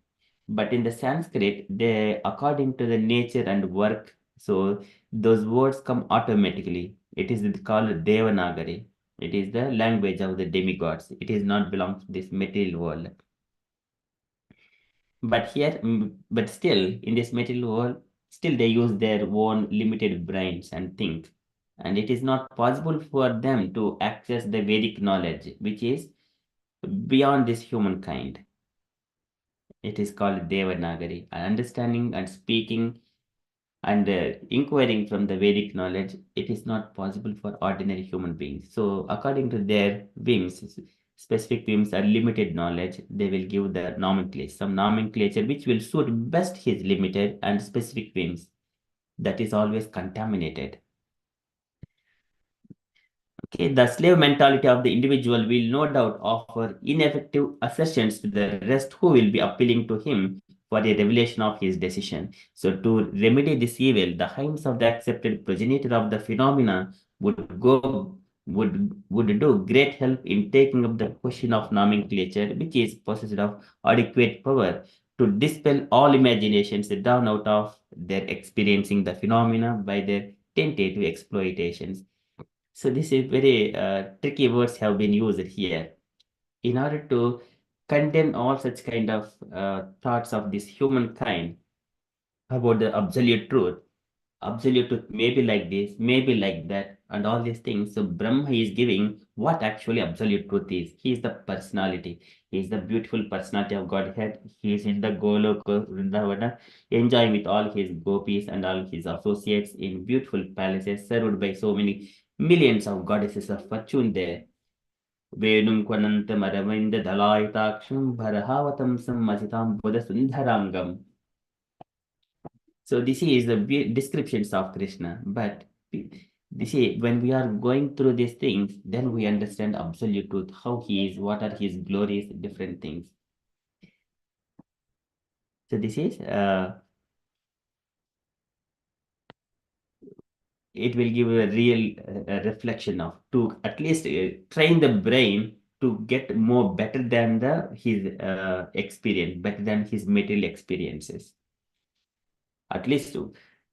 But in the Sanskrit, they according to the nature and work, so those words come automatically. It is called Devanagari. It is the language of the demigods. It is not belong to this material world. But here, but still, in this material world, still they use their own limited brains and think. And it is not possible for them to access the Vedic knowledge, which is beyond this humankind. It is called Devanagari. Understanding and speaking and inquiring from the Vedic knowledge, it is not possible for ordinary human beings. So, according to their whims, specific whims are limited knowledge, they will give the nomenclature, some nomenclature which will suit best his limited and specific whims. That is always contaminated. Okay, the slave mentality of the individual will no doubt offer ineffective assertions to the rest who will be appealing to him for a revelation of his decision. So, to remedy this evil, the hinds of the accepted progenitor of the phenomena would do great help in taking up the question of nomenclature, which is possessed of adequate power to dispel all imaginations down out of their experiencing the phenomena by their tentative exploitations. So this is very tricky words have been used here in order to condemn all such kind of thoughts of this humankind about the absolute truth. Absolute truth may be like this, may be like that, and all these things. So Brahma is giving what actually absolute truth is. He is the personality. He is the beautiful personality of Godhead. He is in the Goloka Vrindavana, enjoying with all his gopis and all his associates in beautiful palaces, served by so many millions of goddesses of fortune there. Venum Kwanantam Aravinda Dalaytaksham Bharahavatam Sammachitam Buddha Sundharangam. So this is the descriptions of Krishna. But this is when we are going through these things, then we understand absolute truth, how he is, what are his glories, different things. So this is it will give a real reflection of to at least train the brain to get more better than his experience, better than his material experiences. At least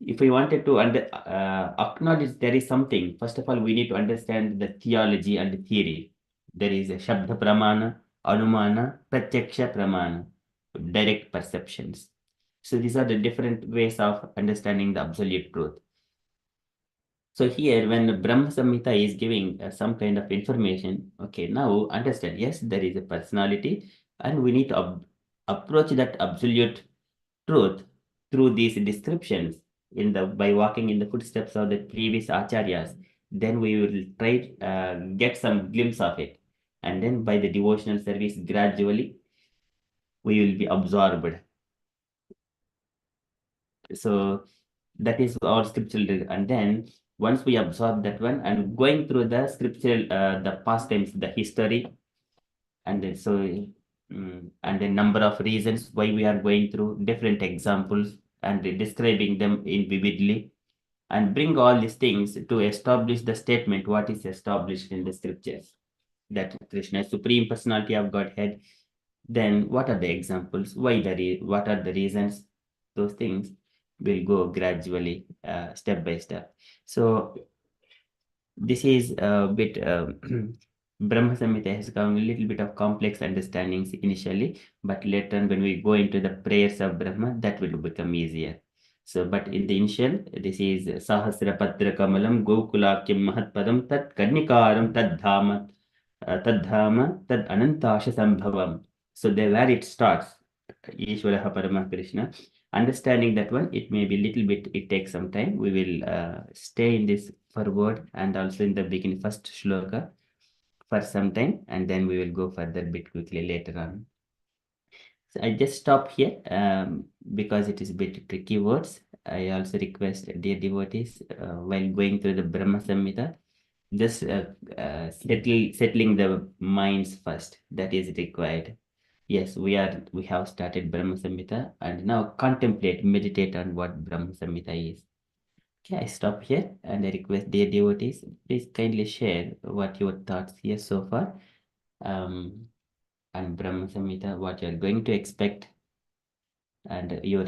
if we wanted to acknowledge there is something, first of all, we need to understand the theology and the theory. There is a Shabda Pramana, Anumana, Pratyaksha Pramana, direct perceptions. So these are the different ways of understanding the absolute truth. So here, when Brahma Samhita is giving some kind of information, okay, now understand, yes, there is a personality, and we need to approach that absolute truth through these descriptions by walking in the footsteps of the previous acharyas. Then we will try get some glimpse of it, and then by the devotional service, gradually we will be absorbed. So that is our scriptural, and then once we absorb that one and going through the scriptural, the pastimes, the history, and then and the number of reasons why we are going through different examples and describing them in vividly, and bring all these things to establish the statement what is established in the scriptures, that Krishna is supreme personality of Godhead. Then what are the examples? What are the reasons? Those things will go gradually, step by step. So this is a bit Brahma Samhita has come a little bit of complex understandings initially, but later on when we go into the prayers of Brahma, that will become easier. So, but in the initial, this is Sahasra Patra Kamalam Gokulakyam Mahatpadam Tat Karnikaram Tad Dhama Tad Anantasha Sambhavam. So there where it starts, Ishvaraha Parama Krishna. Understanding that one, it may be a little bit, it takes some time. We will stay in this forward and also in the beginning, first shloka for some time, and then we will go further bit quickly later on. So I just stop here because it is a bit tricky words. I also request dear devotees while going through the Brahma Samhita, just settling the minds first. That is required. Yes, we have started Brahma Samhita, and now contemplate, meditate on what Brahma Samhita is. Okay, I stop here and I request dear devotees, please kindly share what your thoughts here so far. And Brahma Samhita, what you're going to expect, and your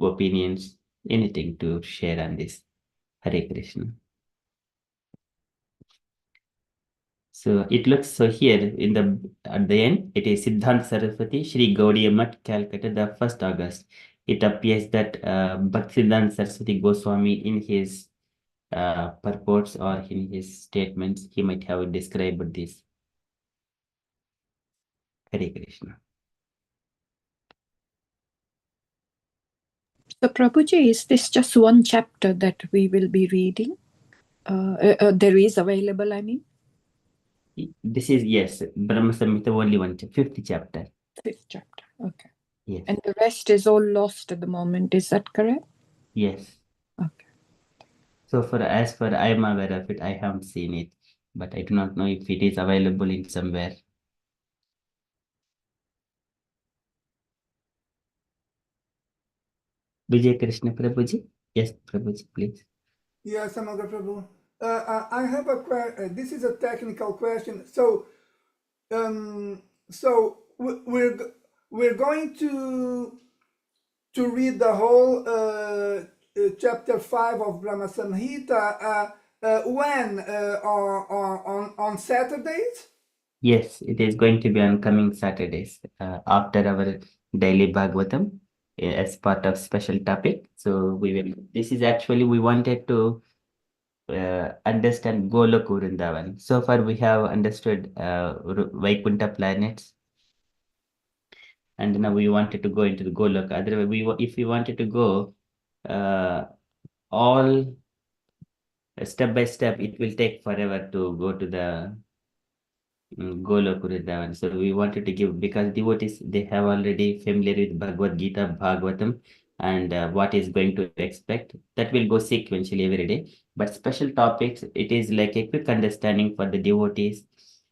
opinions. anything to share on this? Hare Krishna. So it looks so here in the at the end it is Siddhanta Saraswati Sri Gaudiya Math, Calcutta, the 1st August. It appears that Bhaktisiddhanta Saraswati Goswami in his purports or in his statements he might have described this. Hare Krishna. So, Prabhuji, is this just one chapter that we will be reading? There is available, I mean? This is, yes, Brahma Samhita only one, 5th chapter. 5th chapter, okay. Yes. And the rest is all lost at the moment, is that correct? Yes. Okay. So as far I am aware of it, I haven't seen it, but I do not know if it is available in somewhere. Vijay Krishna Prabhuji? Yes, Prabhuji, please. Yes, Samaga Prabhu. I have a question. This is a technical question. So, we're going to read the whole chapter 5 of Brahma Samhita when on Saturdays? Yes, it is going to be on coming Saturdays after our daily Bhagavatam as part of special topic. So this is actually, we wanted to understand Golok Vrindavan. So far we have understood Vaikuntha planets, and now we wanted to go into the Golok. Otherwise, if we wanted to go all step by step, it will take forever to go to the Golok Vrindavan. So we wanted to give, because devotees, they have already familiar with Bhagavad Gita, Bhagavatam, and what is going to expect. That will go sequentially every day. But special topics, it is like a quick understanding for the devotees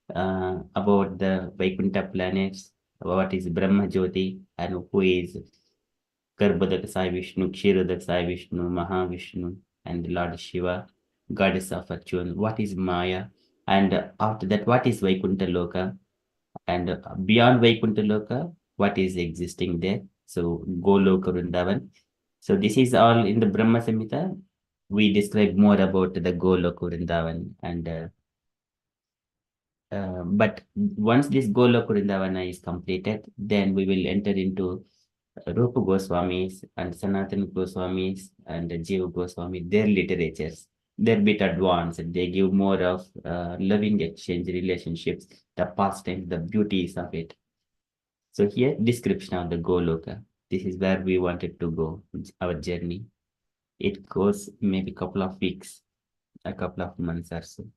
about the Vaikuntha planets, what is Brahma Jyoti, and who is Garbhodak Sai Vishnu, Kshirodak Sai Vishnu, Mahavishnu, and Lord Shiva, goddess of fortune, what is Maya, and after that, what is Vaikuntha Loka, and beyond Vaikuntha Loka, what is existing there. So Goloka Vrindavan. So this is all in the Brahma Samhita. We describe more about the Goloka Vrindavan, and but once this Goloka Vrindavana is completed, then we will enter into Rupa Goswamis and Sanatana Goswamis and Jiva Goswami, their literatures. They're a bit advanced. They give more of loving exchange relationships, the pastimes, the beauties of it. So here, description of the Goloka. This is where we wanted to go, our journey. It goes maybe a couple of weeks, a couple of months or so.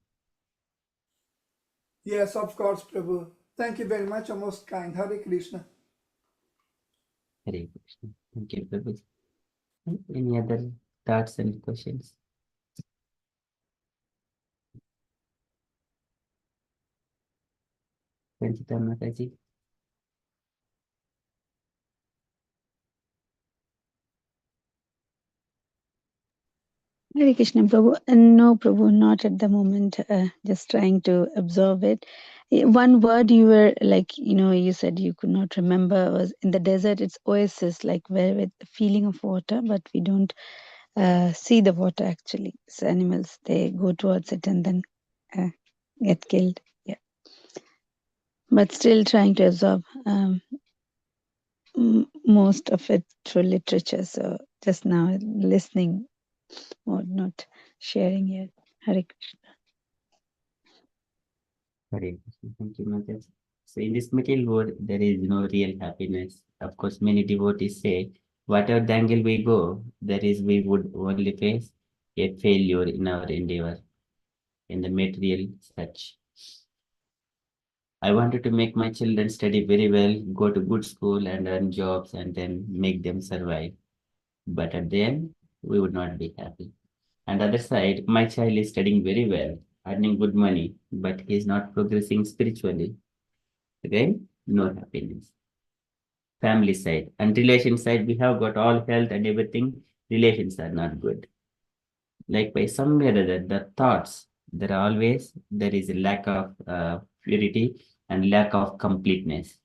Yes, of course, Prabhu. Thank you very much, most kind. Hare Krishna. Hare Krishna. Thank you, Prabhu. Any other thoughts and questions? Sanchita Mataji. Hare Krishna, Prabhu. No, Prabhu, not at the moment. Just trying to absorb it. One word you were like, you said you could not remember was in the desert, it's oasis, like where with the feeling of water, but we don't see the water actually. So animals, they go towards it and then get killed. Yeah. But still trying to absorb most of it through literature. So just now listening or not sharing yet. Hare Krishna. Hare Krishna. Thank you, Mataji. So in this material world, there is no real happiness. Of course, many devotees say, whatever the angle we go, that is, we would only face a failure in our endeavor in the material such. I wanted to make my children study very well, go to good school and earn jobs and then make them survive. But at the end, we would not be happy. And other side, my child is studying very well, earning good money, but he is not progressing spiritually. Again, no happiness. Family side and relation side, we have got all health and everything. Relations are not good. Like by somewhere or other, the thoughts, there is a lack of purity and lack of completeness.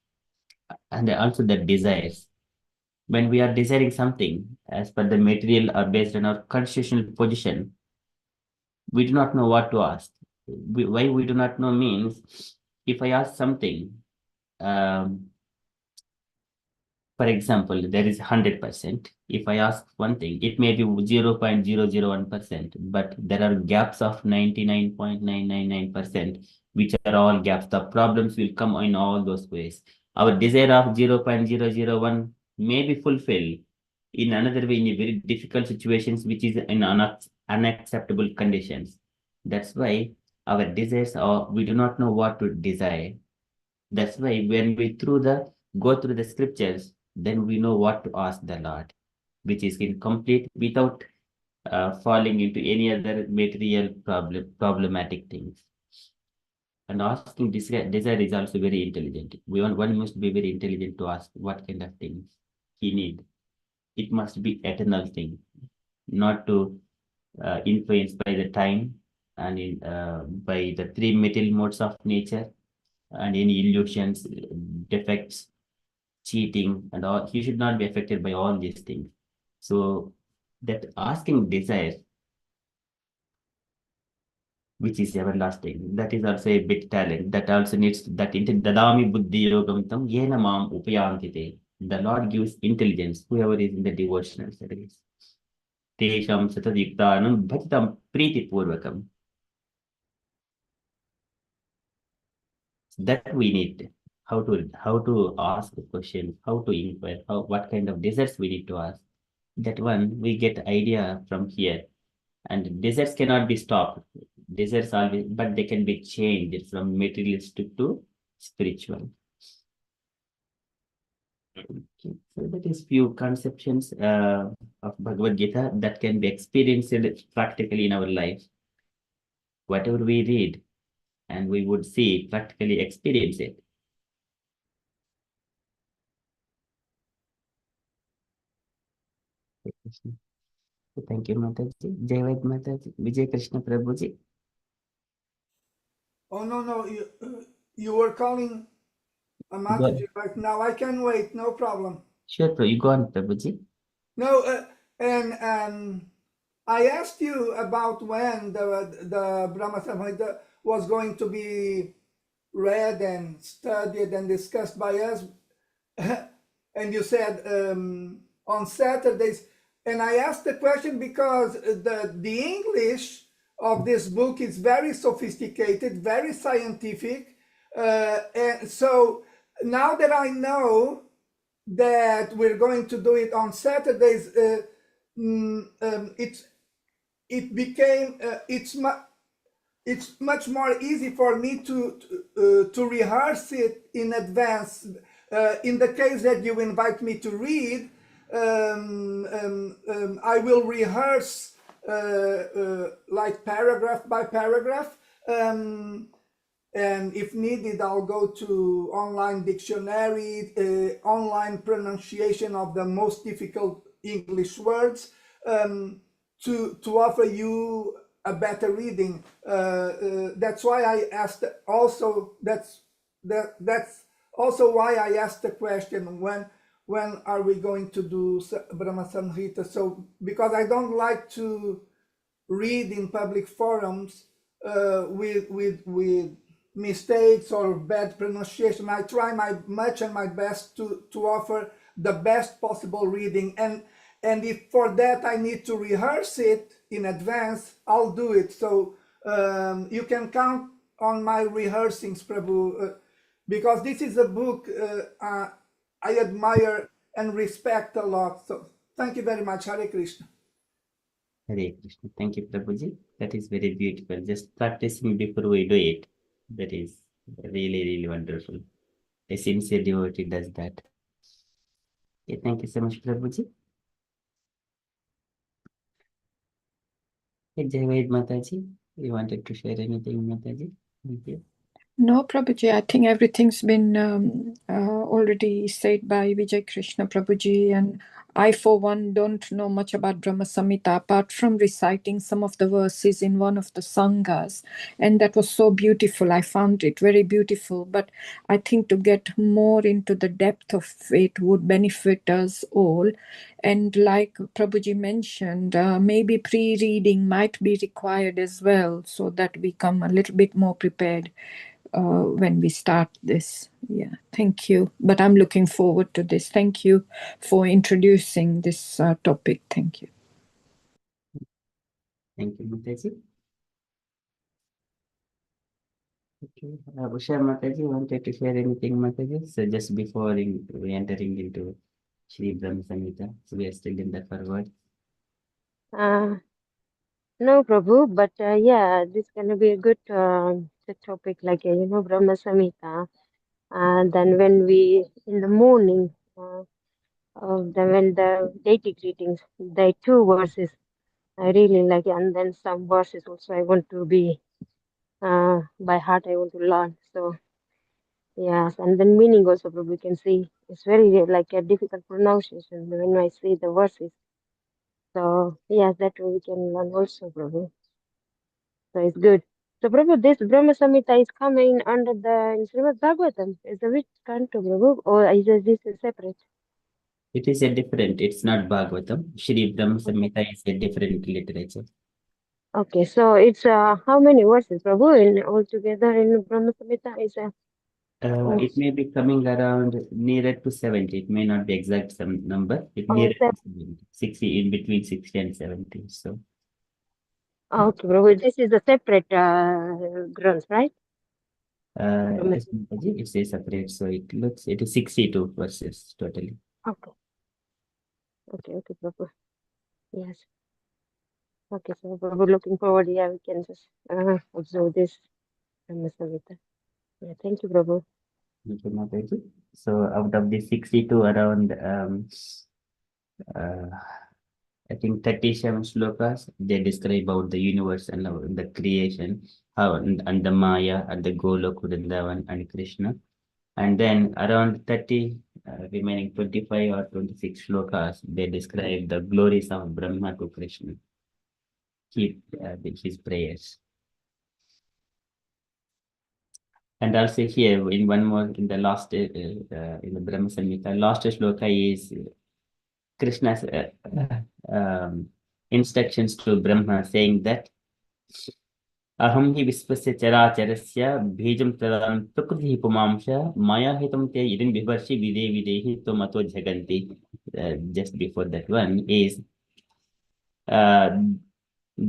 And also the desires. When we are desiring something as per the material or based on our constitutional position, we do not know what to ask. Why we do not know means, if I ask something, um, for example, there is 100%. If I ask one thing, it may be 0.001%, but there are gaps of 99.999%, which are all gaps. The problems will come in all those ways. Our desire of 0.001 may be fulfilled in another way, in very difficult situations, which is in unacceptable conditions. That's why our desires are, we do not know what to desire. That's why when we go through the scriptures, then we know what to ask the Lord, which is incomplete without falling into any other material problematic things. And asking desire is also very intelligent. One must be very intelligent to ask what kind of things he need. It must be eternal thing, not to influenced by the time and by the three material modes of nature and any illusions, defects, cheating, and all. He should not be affected by all these things. So that asking desire, which is everlasting, that is also a big talent. That also needs that dadami buddhi yogam tam yena mam upayantite. The Lord gives intelligence, whoever is in the devotional service. Tesham satadiktanam bhajitam priti purvakam. That we need. How to ask a question, how to inquire, what kind of desires we need to ask. That one we get idea from here. And desires cannot be stopped. Desires always, but they can be changed from materialistic to spiritual. Okay. So that is few conceptions of Bhagavad Gita that can be experienced practically in our life. Whatever we read, and we would see, practically experience it. Thank you, Mataji. Jai Vaid Mataji. Vijay Krishna Prabhuji. Oh, no, you were calling Mataji right now. I can wait, no problem. Sure, Prabhu. You go on, Prabhuji. No, and I asked you about when the Brahma Samhita was going to be read and studied and discussed by us. And you said on Saturdays. And I asked the question because the English of this book is very sophisticated, very scientific. And so now that I know that we're going to do it on Saturdays, it's much more easy for me to rehearse it in advance. In the case that you invite me to read, I will rehearse like paragraph by paragraph, and if needed, I'll go to online dictionary, online pronunciation of the most difficult English words, to offer you a better reading. That's why I asked also, that's also why I asked the question, when are we going to do Brahma Samhita? So, because I don't like to read in public forums with mistakes or bad pronunciation. I try my best to offer the best possible reading, and if for that I need to rehearse it in advance, I'll do it. So you can count on my rehearsings, Prabhu, because this is a book I admire and respect a lot. So thank you very much. Hare Krishna. Hare Krishna. Thank you, Prabhuji. That is very beautiful. Just practicing before we do it. That is really, really wonderful. A sincere devotee does that. Okay, thank you so much, Prabhuji. Hey, Jai Vaid Mataji. You wanted to share anything, Mataji? Thank you. No, Prabhuji, I think everything's been already said by Vijay Krishna Prabhuji, and I, for one, don't know much about Brahma Samhita apart from reciting some of the verses in one of the sanghas, and that was so beautiful. I found it very beautiful, but I think to get more into the depth of it would benefit us all. And like Prabhuji mentioned, maybe pre-reading might be required as well, so that we come a little bit more prepared when we start this. Yeah, thank you. But I'm looking forward to this. Thank you for introducing this topic. Thank you. Thank you, Mataji. Okay, Usha Mataji wanted to share anything, Mataji? So just before we entering into Shri Brahma Samhita, so we are still in the forward. No, Prabhu, but yeah, this gonna be a good topic, like Brahma Samhita. And then when we in the morning, when the deity greetings, the two verses I really like, and then some verses also I want to be by heart. I want to learn. So yes, and then meaning also, Prabhu, we can see it's very like a difficult pronunciation when I see the verses. So yes, that way we can learn also, Prabhu. So it's good. So Prabhu, this Brahma Samhita is coming under the Srimad Bhagavatam. Is it which canto, Prabhu, or is this separate? It is a different, it's not Bhagavatam. Shri Brahma Samhita is a different literature. Okay, so it's how many verses, Prabhu, in altogether in Brahma Samhita is It may be coming around nearer to 70. It may not be exact some number. It oh, nearer to 70, 60, in between 60 and 70. So okay, Prabhu, this is a separate grant, right? yes, Mataji, it's a separate. So it is 62 verses totally. Okay, okay, Prabhu. Yes. Okay, so Prabhu, looking forward. Yeah, we can just observe this Brahma Samhita. Yeah, thank you, Prabhu. Thank you, Mataji. So out of the 62, around uh, I think 37 slokas, they describe about the universe and the creation, how and the Maya and the Golok, Vrindavan and Krishna. And then around 30, remaining 25 or 26 slokas, they describe the glories of Brahma to Krishna, his prayers. And also here, in one more, in the last, in the Brahma Samhita, last sloka is Krishna's instructions to Brahma, saying that अहम हि विश्वस्य चराचरस्य बीजं प्रदानं प्रकृतिः पुमांश मया हितं ते यदिं बिभर्षि विदे विदेहि त्वमतो जगन्ति. Just before that one is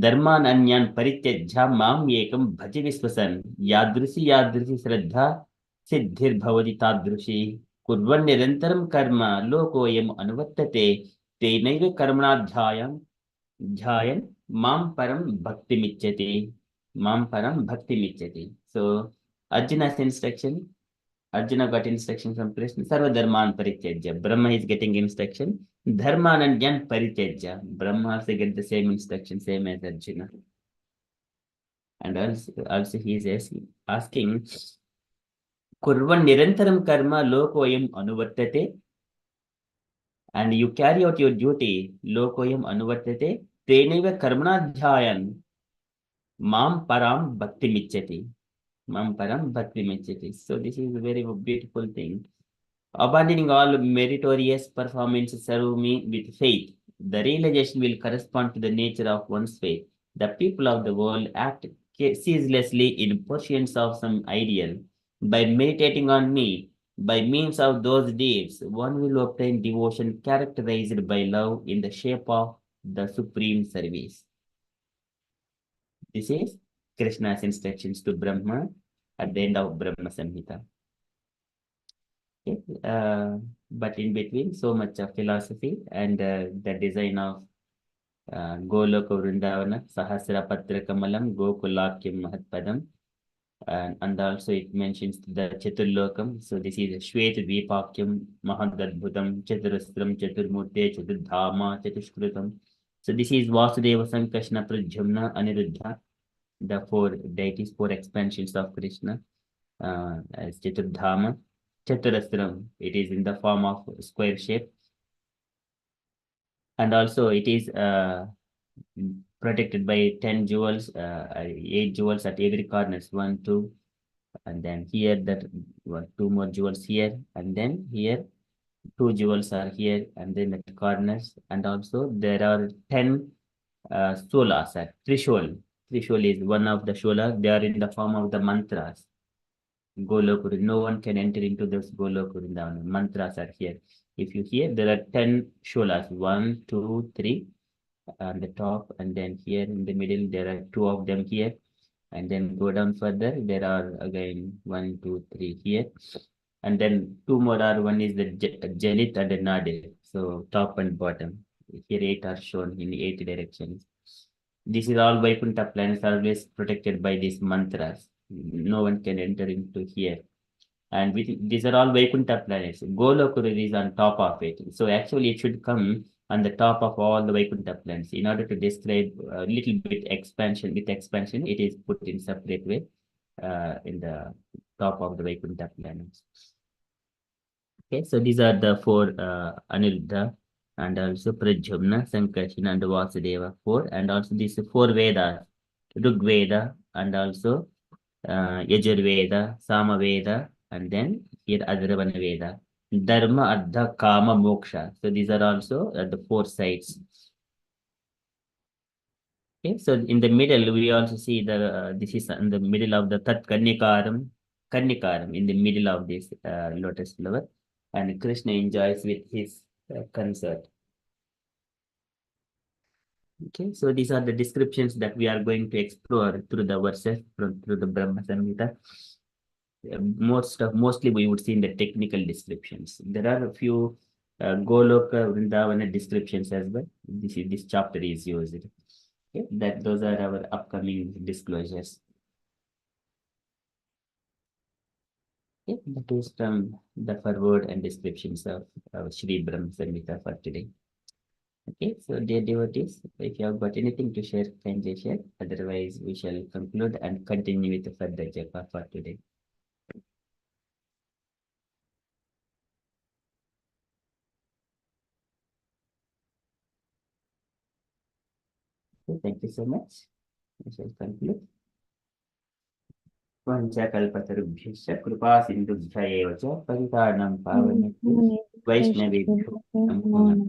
धर्मान् अन्यान् परित्यज्य माम् एकं भज विश्वसन् यादृशी यादृशी श्रद्धा सिद्धिर्भवति तादृशी कुर्वन् निरन्तरं कर्म लोकोऽयम् अनुवर्तते तेनैव कर्मणाध्यायं ध्यायन् मां परम bhakti micchati. Mam param bhakti micchati. So Arjuna's instruction, Arjuna got instruction from Krishna, Sarva Dharman Parityajya. Brahma is getting instruction, Dharman and Gyan Parityajya. Brahma also get the same instruction, same as Arjuna. And also he is asking, Kurvan Nirantaram Karma Lokoyam Anuvartate, and you carry out your duty, Lokoyam Anuvartate, Teneva Karmana Dhyayan, Mam Param Bhakti Micchati. Mamparam Bhakti Mechati. So this is a very beautiful thing. Abandoning all meritorious performances, serve me with faith. The realization will correspond to the nature of one's faith. The people of the world act ceaselessly in pursuance of some ideal. By meditating on me, by means of those deeds, one will obtain devotion characterized by love in the shape of the supreme service. This is Krishna's instructions to Brahma at the end of Brahma Samhita. Okay. But in between, so much of philosophy and the design of Goloka Vrindavana, Sahasra Patra Kamalam, Gokulakyam Mahatpadam, and also it mentions the Chaturlokam. So this is Shweta Dvipakyam, Mahadadbhutam, Chaturastram, Chaturmurte, Chaturdhama, Chatushkrutam. So this is Vasudeva Sankashna Pradyumna Aniruddha, the four deities, four expansions of Krishna, as Chaturdhama. Chaturastram, it is in the form of square shape. And also it is protected by 10 jewels, 8 jewels at every corners, 1, 2, and then here that 2 more jewels here, and then here 2 jewels are here, and then at corners, and also there are 10 solas at Trishul. Trishul is one of the sholas. They are in the form of the mantras. Golokuru. No one can enter into this Golokuru. The mantras are here. If you hear, there are 10 sholas. 1, 2, 3 on the top, and then here in the middle, there are 2 of them here. And then go down further, there are again 1, 2, 3 here. And then 2 more are, one is the Jalit and the Nadir. So top and bottom. Here 8 are shown in 8 directions. This is all Vaikuntha planets always protected by these mantras. No one can enter into here. And these are all Vaikuntha planets. Golokuru is on top of it. So actually it should come on the top of all the Vaikuntha planets. In order to describe a little bit expansion, with expansion, it is put in separate way in the top of the Vaikuntha planets. Okay, so these are the 4 Aniruddha and also Prajhumna, Sankarsana and Vasudeva 4, and also these 4 Vedas, Rig Veda and also Yajurveda, Samaveda, and then here Adharvana Veda, Dharma, Artha, Kama, Moksha. So these are also the 4 sides. Okay, so in the middle we also see the this is in the middle of the Tat Kanyakaram, in the middle of this lotus flower, and Krishna enjoys with his consort. Okay, so these are the descriptions that we are going to explore through the verses through the Brahma Samhita. Mostly we would see in the technical descriptions. There are a few Goloka Vrindavana descriptions as well. This chapter is used. Okay, those are our upcoming disclosures. Okay, that is from the forward and descriptions of Shri Brahma Samhita for today. Okay, so dear devotees, if you have got anything to share, kindly share. Otherwise, we shall conclude and continue with the further japa for today. Okay, thank you so much. We shall conclude. वंशकल्पतरुभ्यश्च कृपासिन्धुभ्य एव च पतितानां पावनेभ्यो वैष्णवेभ्यो नमो नमः।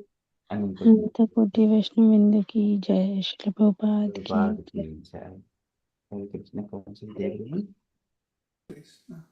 अनंत कोटि वैष्णववृंद की जय, श्री प्रभुपाद की Hare Krishna conscious everyone. Krishna.